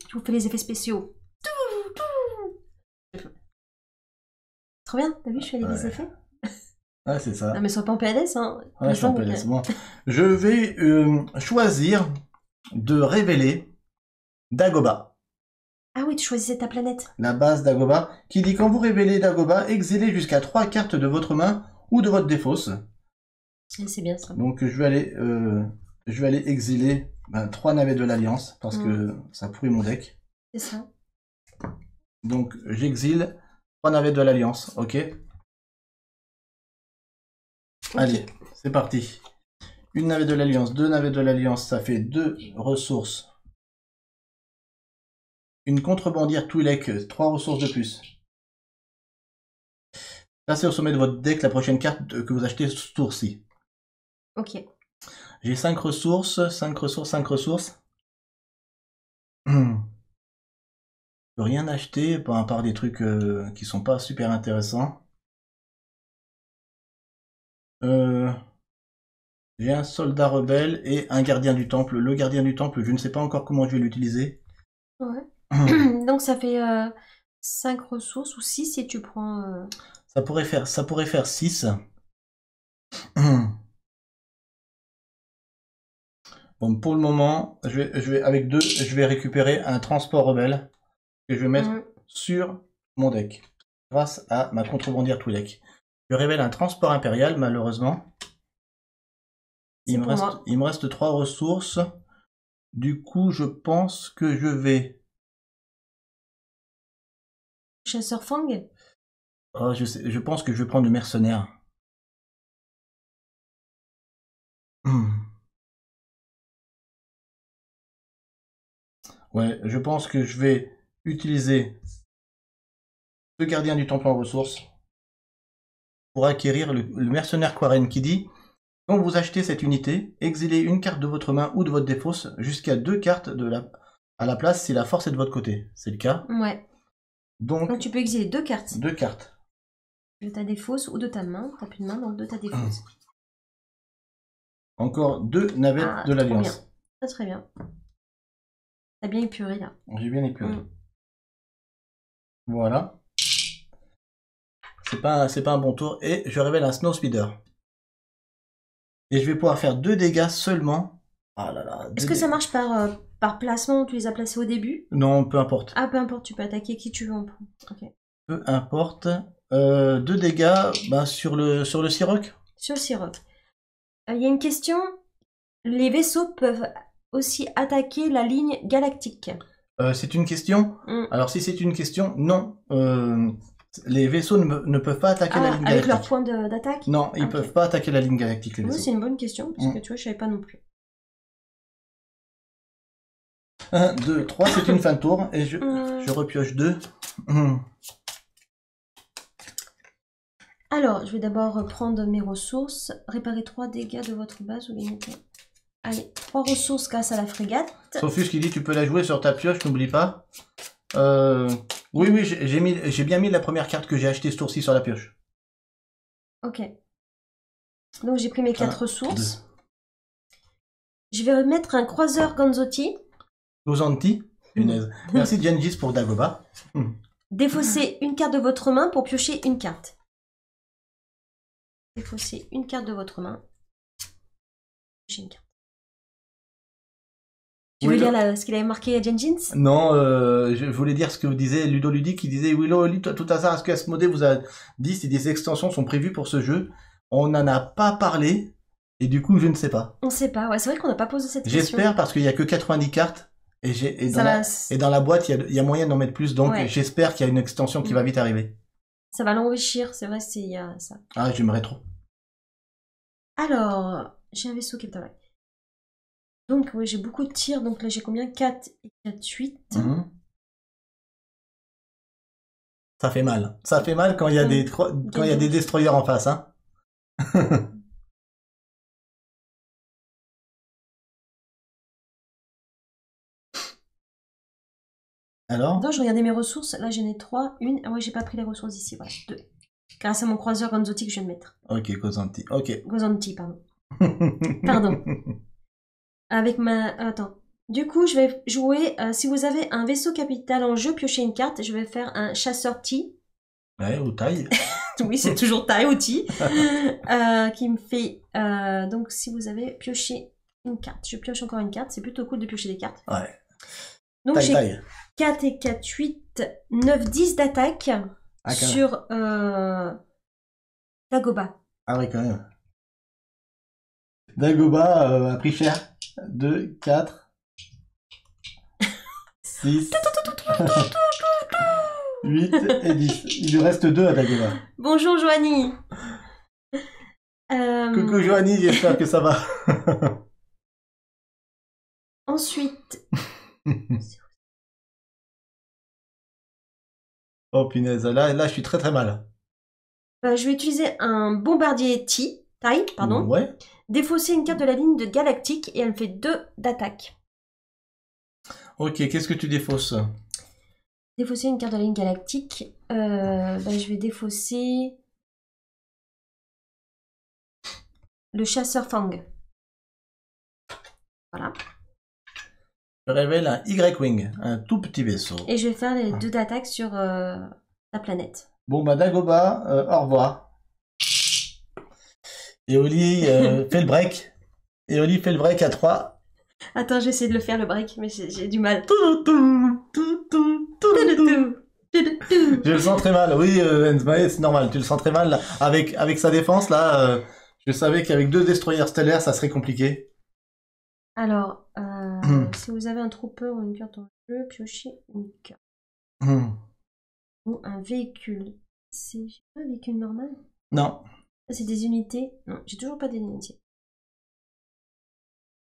Je vous fais les effets spéciaux. Trop bien, t'as vu, je fais les Ouais. effets. Ah, c'est ça. Non mais sois pas en PLS, hein. Ouais, je suis en Donc, PLS. Bon. Je vais choisir de révéler Dagoba, Ah oui, tu choisissais ta planète. la base Dagoba, qui dit quand vous révélez Dagoba, exilez jusqu'à 3 cartes de votre main ou de votre défausse. Et c'est bien ça. Donc je vais aller exiler 3 navets de l'Alliance, parce que ça pourrit mon deck. C'est ça. Donc j'exile 3 navets de l'Alliance, ok? Allez, c'est parti. Une navette de l'Alliance, 2 navettes de l'Alliance, ça fait 2 ressources. Une contrebandière Twi'lek, 3 ressources de plus. Placez au sommet de votre deck la prochaine carte que vous achetez ce tour-ci. Ok. J'ai 5 ressources, 5 ressources, 5 ressources. Je peux rien acheter, à part des trucs qui sont pas super intéressants. J'ai un soldat rebelle et un gardien du temple. Le gardien du temple, je ne sais pas encore comment je vais l'utiliser. Ouais. Donc ça fait 5 ressources ou 6 si tu prends... Ça pourrait faire 6. Bon, pour le moment, je vais avec 2, je vais récupérer un transport rebelle que je vais mettre sur mon deck grâce à ma contrebandière Twi'lek. Je révèle un transport impérial, malheureusement. Il me reste 3 ressources. Du coup, je pense que je vais... Chasseur Fang. Oh, je pense que je vais prendre le mercenaire. Ouais, je pense que je vais utiliser le gardien du temple en ressources pour acquérir le mercenaire Quaren qui dit quand vous achetez cette unité, exilez une carte de votre main ou de votre défausse jusqu'à 2 cartes à la place si la force est de votre côté. C'est le cas. Ouais. Donc tu peux exiler 2 cartes. 2 cartes. De ta défausse ou de ta main. T'as plus de main, donc de ta défausse. Encore 2 navettes de l'Alliance. Très bien. T'as bien épuré là. J'ai bien épuré. Voilà. C'est pas un bon tour. Et je révèle un Snowspeeder. Et je vais pouvoir faire 2 dégâts seulement. Ah là là. Est-ce que ça marche par placement? Tu les as placés au début? Non, peu importe. Ah, peu importe, tu peux attaquer qui tu veux en point. Ok. Peu importe. 2 dégâts sur le Siroc. Sur le Siroc. Il y a une question. Les vaisseaux peuvent aussi attaquer la ligne galactique. C'est une question. Alors si c'est une question, non. Les vaisseaux ne peuvent pas attaquer la ligne galactique. Avec leur point d'attaque? Non, ils peuvent pas attaquer la ligne galactique, les vaisseaux. C'est une bonne question, parce que tu vois, je savais pas non plus. 1, 2, 3, c'est une fin de tour. Et je repioche 2. Alors, je vais d'abord reprendre mes ressources. Réparer 3 dégâts de votre base ou limiter. Allez, 3 ressources grâce à la frégate. Sophus qui dit tu peux la jouer sur ta pioche, n'oublie pas. Oui, j'ai bien mis la première carte que j'ai achetée ce tour-ci sur la pioche. Ok. Donc j'ai pris mes 4 ressources. Je vais mettre un croiseur Gonzotti. Gozanti, punaise. Merci Gengis pour Dagoba. Défausser une carte de votre main pour piocher une carte. Défausser une carte de votre main. J'ai une carte. Tu veux lire ce qu'il avait marqué à Gengis? Non, je voulais dire ce que vous disiez Ludo Ludique qui disait Willow, tout hasard, est-ce que Asmodée vous a dit si des extensions sont prévues pour ce jeu? On n'en a pas parlé et du coup je ne sais pas. On ne sait pas, ouais, c'est vrai qu'on n'a pas posé cette question. J'espère parce qu'il n'y a que 90 cartes et dans la boîte il y a moyen d'en mettre plus, donc ouais. J'espère qu'il y a une extension qui va vite arriver. Ça va l'enrichir, c'est vrai, il y a ça. Ah, j'aimerais trop. Alors, j'ai un vaisseau qui est avec. Donc, oui, j'ai beaucoup de tirs. Donc là, j'ai combien? 4 et 4, 8. Ça fait mal. Ça fait mal quand il y a des destroyers en face. Hein. Alors? Non, je regardais mes ressources. Là, j'en ai 3. Une. Ah ouais, j'ai pas pris les ressources ici. Voilà, 2. Grâce à mon croiseur Gonzotti que je viens de mettre. Ok, Gozanti. Ok. Gozanti, pardon. Pardon. Avec ma... Attends. Du coup, je vais jouer... si vous avez un vaisseau capital en jeu, piochez une carte. Je vais faire un chasseur T. Ouais, ou taille. Oui, c'est toujours taille ou T. Qui me fait... donc, si vous avez pioché une carte. Je pioche encore une carte. C'est plutôt cool de piocher des cartes. Ouais. Donc, j'ai 4 et 4, 8, 9, 10 d'attaque sur Dagoba. Ah oui, quand même. Dagoba a pris cher. 2, 4, 6, 8 et 10. Il lui reste 2 à Dagoba. Bonjour Joanie. Coucou Joanie, j'espère que ça va. Ensuite... Oh punaise, là je suis très mal. Je vais utiliser un bombardier taille, pardon. Ouais. Défausser une carte de la ligne de Galactique et elle fait 2 d'attaque. Ok, qu'est-ce que tu défausses? Défausser une carte de la ligne Galactique. Je vais défausser le chasseur Fang. Voilà. Je révèle un Y-Wing, un tout petit vaisseau. Et je vais faire les 2 d'attaque sur la planète. Bon bah Dagoba, au revoir. Et Oli fait le break. Et Oli fait le break à 3. Attends, j'essaie de le faire le break, mais j'ai du mal. Je le sens très mal. Oui, Enzmae, c'est normal. Tu le sens très mal. Là. Avec sa défense, là, je savais qu'avec 2 destroyers stellaires, ça serait compliqué. Alors, si vous avez un trooper ou une carte en jeu, piochez une carte. Ou un véhicule. C'est pas un véhicule normal? Non. Ça, c'est des unités? Non, j'ai toujours pas d'unités.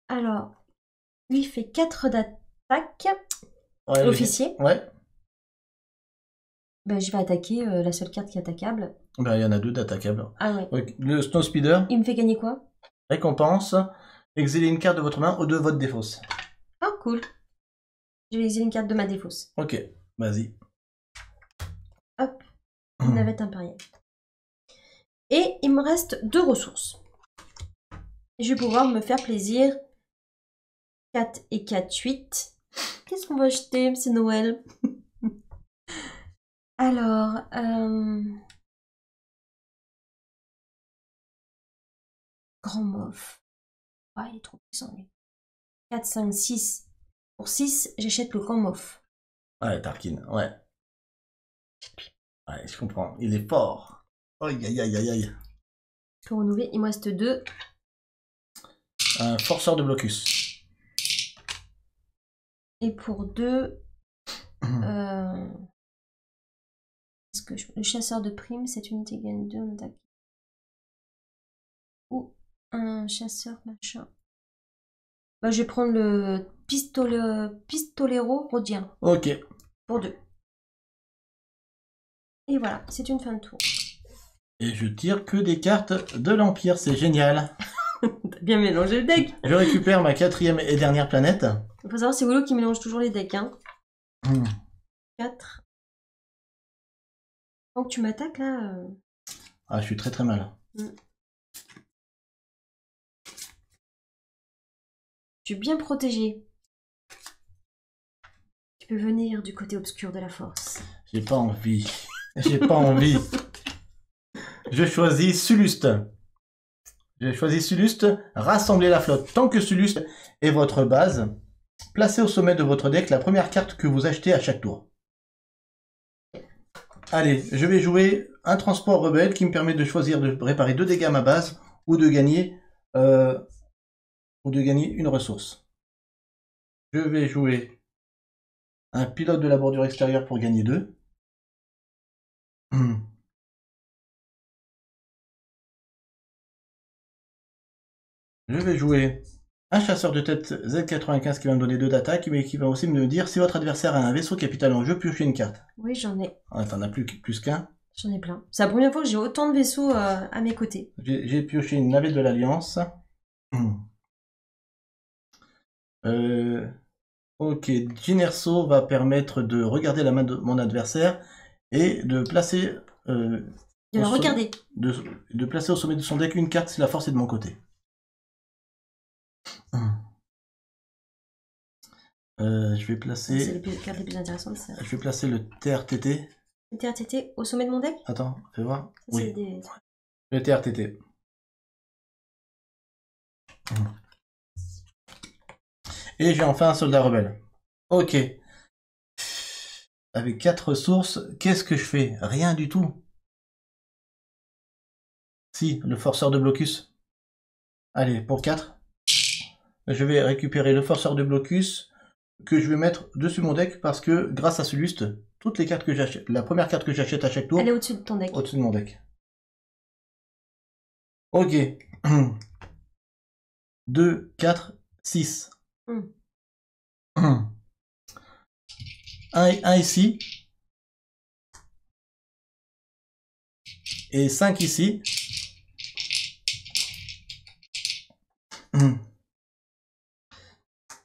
Alors, lui, il fait 4 d'attaque. Ouais, Officier. Ouais. Ben, je vais attaquer la seule carte qui est attaquable. Ben, il y en a 2 d'attaquables. Ah ouais. Okay. Le Snow Speeder. Il me fait gagner quoi? Récompense. Exilez une carte de votre main ou de votre défausse. Oh, cool. Je vais exiler une carte de ma défausse. Ok, vas-y. Hop. Une navette impériale. Et il me reste 2 ressources. Et je vais pouvoir me faire plaisir. 4 et 4, 8. Qu'est-ce qu'on va acheter? C'est Noël. Alors, Grand Moff. Ah, il est trop puissant, lui. 4, 5, 6. Pour 6, j'achète le Grand Moff. Ouais, Tarkin, ouais. Ouais, je comprends. Il est fort. Aïe, aïe, aïe, aïe, aïe. Je peux renouveler. Il me reste 2. Un forceur de blocus. Et pour 2... Est-ce que le chasseur de prime, cette unité gagne 2 en attaque. Ou un chasseur machin. Bah, je vais prendre le Pistolero Rodien. Ok. Pour 2. Et voilà, c'est une fin de tour. Et je tire que des cartes de l'Empire, c'est génial. T'as bien mélangé le deck. Je récupère ma 4e et dernière planète. Il faut savoir, c'est Willow qui mélange toujours les decks. Hein. 4. Donc tu m'attaques là. Ah, je suis très très mal. Je suis bien protégé. Tu peux venir du côté obscur de la force. J'ai pas envie. J'ai pas envie. Je choisis Suluste. J'ai choisi Suluste, rassembler la flotte. Tant que Suluste est votre base, placez au sommet de votre deck la première carte que vous achetez à chaque tour. Allez, je vais jouer un transport rebelle qui me permet de choisir de réparer 2 dégâts à ma base ou de gagner une ressource. Je vais jouer un pilote de la bordure extérieure pour gagner 2. Je vais jouer un chasseur de tête Z95 qui va me donner 2 d'attaque, mais qui va aussi me dire si votre adversaire a un vaisseau capital en jeu, piochez une carte. Oui, j'en ai. Ah, t'en as plus qu'un. J'en ai plein. C'est la première fois que j'ai autant de vaisseaux à mes côtés. J'ai pioché une navette de l'Alliance. Ok, Ginerso va permettre de regarder la main de mon adversaire et de placer... De la regarder. De placer au sommet de son deck une carte si la force est de mon côté. Je vais placer... C'est les cartes les plus intéressantes, ça. Je vais placer le TRTT. Le TRTT au sommet de mon deck? Attends, fais voir. Ça, Oui, des... le TRTT. Et j'ai enfin un soldat rebelle. Ok. Avec 4 ressources, qu'est-ce que je fais? Rien du tout. Si, le forceur de blocus. Allez, pour 4. Je vais récupérer le forceur de blocus que je vais mettre dessus mon deck parce que grâce à Suluste, toutes les cartes que j'achète, la première carte que j'achète à chaque tour, Elle est au-dessus de ton deck. au-dessus de mon deck. Ok. 2, 4, 6. 1 ici. Et 5 ici.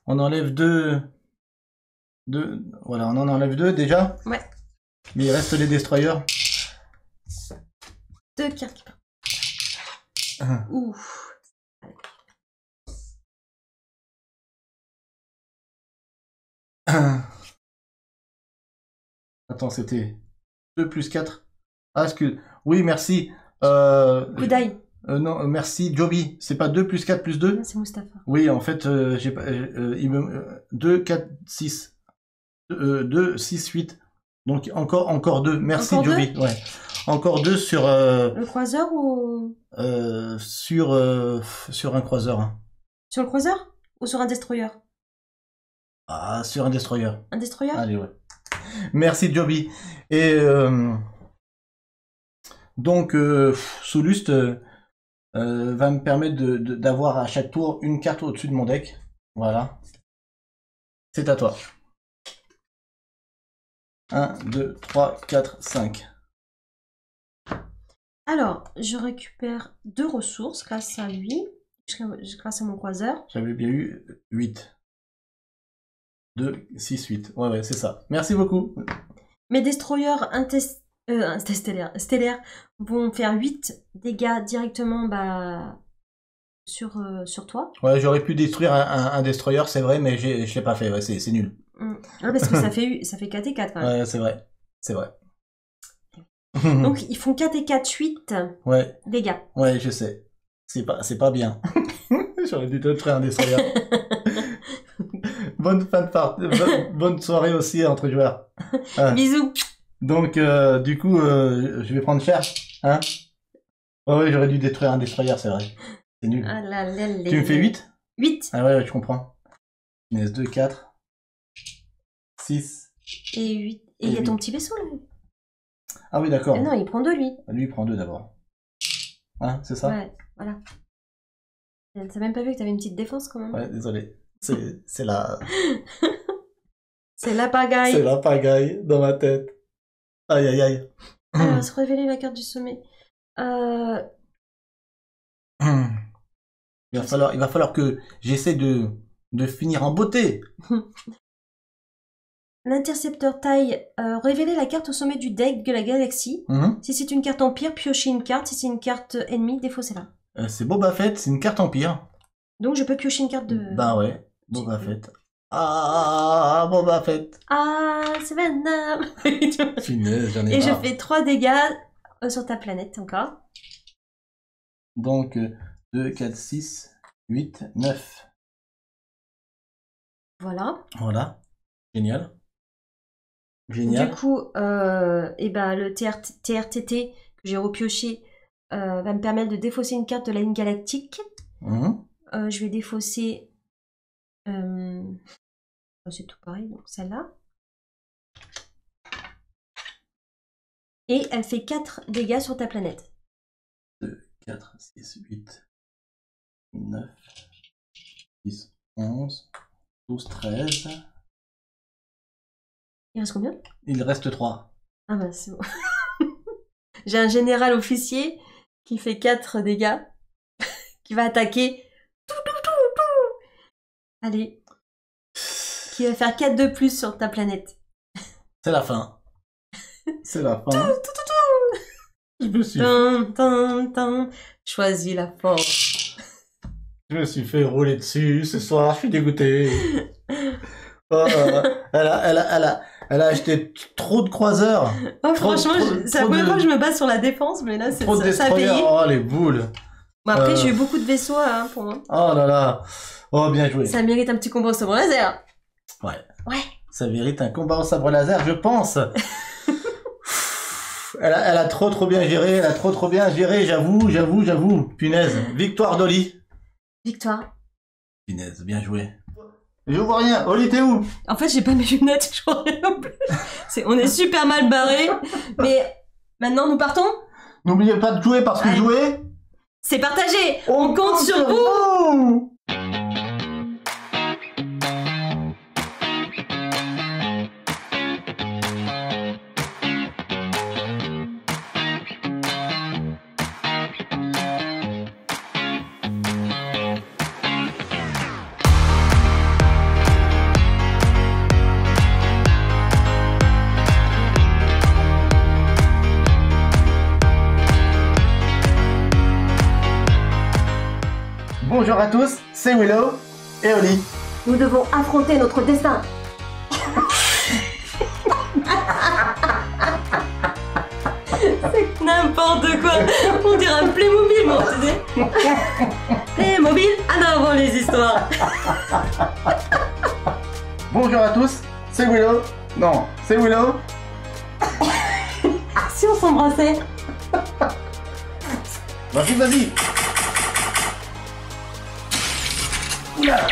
On enlève 2. Voilà, on en enlève 2 déjà. Ouais. Mais il reste les destroyers. 2 cartes. Ouf. Attends, c'était 2 plus 4. Ah, excuse. Oui, merci. Coup d'œil. Non, merci, Joby. C'est pas 2 plus 4 plus 2? C'est Mustapha. Oui, en fait, j'ai pas. 2, 4, 6. 2, 6, 8. Donc encore 2. Merci, Encore Joby. Ouais. Encore 2 sur. Le croiseur ou. Sur un croiseur. Hein. Sur le croiseur? Ou sur un destroyer? Ah, sur un destroyer. Un destroyer? Allez, ouais. Merci, Joby. Et donc, Suluste va me permettre d'avoir à chaque tour une carte au-dessus de mon deck. Voilà. C'est à toi. 1, 2, 3, 4, 5. Alors, je récupère 2 ressources grâce à lui. Grâce à mon croiseur. J'avais bien eu 8. 2, 6, 8. Ouais, c'est ça. Merci beaucoup. Mes destroyers stellaires vont faire 8 dégâts directement sur toi. Ouais, j'aurais pu détruire un destroyer, c'est vrai, mais je l'ai pas fait. Ouais, c'est nul. Ouais, parce que ça fait 4 et 4 quand même. Ouais, c'est vrai. C'est vrai. Donc, ils font 4 et 4, 8 ouais. dégâts. Ouais, je sais. C'est pas bien. J'aurais dû te faire un destroyer. Bonne fin de partie. Bonne soirée aussi entre joueurs. Bisous. Donc, du coup, je vais prendre cher. Hein? Ouais, j'aurais dû détruire un destroyer, c'est vrai. C'est nul. Ah là là, tu me fais 8? 8. Ah ouais, je comprends. 2, 4, 6. Et 8. Et il y a ton petit vaisseau là. Ah oui, d'accord. Non, il prend 2 lui. Lui, il prend 2 d'abord. Hein, c'est ça? Ouais, voilà. T'as même pas vu que t'avais une petite défense quand même. Ouais, désolé. C'est la... C'est la pagaille. C'est la pagaille dans ma tête. Aïe, aïe, aïe. Alors, se révéler la carte du sommet. Il va falloir que j'essaie de finir en beauté. L'intercepteur taille. Révéler la carte au sommet du deck de la galaxie. Si c'est une carte empire, piochez une carte. Si c'est une carte ennemie, défaussez-la. C'est Boba Fett, c'est une carte empire. Donc je peux piocher une carte de... Bah ouais, Boba Fett. Ah, Boba Fett. Ah, c'est Venom. Finesse, j'en ai Et je marre. fais 3 dégâts sur ta planète encore. Donc, 2, 4, 6, 8, 9. Voilà. Voilà. Génial. Génial. Du coup, le TRTT que j'ai repioché va me permettre de défausser une carte de la ligne galactique. Je vais défausser... c'est tout pareil, donc celle-là. Et elle fait 4 dégâts sur ta planète. 2, 4, 6, 8, 9, 10, 11, 12, 13. Il reste combien? Il reste 3. Ah bah c'est bon. J'ai un général officier qui fait 4 dégâts, qui va attaquer. Allez. Qui va faire 4 de plus sur ta planète. C'est la fin. C'est la fin. Je me suis... Choisis la force. Je me suis fait rouler dessus ce soir, je suis dégoûté. Elle a acheté trop de croiseurs. Oh, franchement, c'est la première fois que je me base sur la défense, mais là, ça a payé. Oh, les boules. Bon, après, j'ai eu beaucoup de vaisseaux pour moi. Oh là là. Oh, bien joué. Ça mérite un petit combat au sabre laser. Ouais. Ouais. Ça mérite un combat au sabre laser, je pense. Elle a trop bien géré, j'avoue. Punaise. Victoire d'Oli. Victoire. Punaise, bien joué. Je vois rien. Oli, t'es où? En fait, j'ai pas mes lunettes, je vois rien non plus. On est super mal barré. Mais maintenant, nous partons. N'oubliez pas de jouer parce que jouer... C'est partagé. On compte sur vous. Bonjour à tous, c'est Willow et Oli. Nous devons affronter notre destin. C'est n'importe quoi. On dirait un Playmobil, moi, tu sais. Playmobil, en avant les histoires. Bonjour à tous, c'est Willow. Non, c'est Willow. Si on s'embrassait. Vas-y. Oula.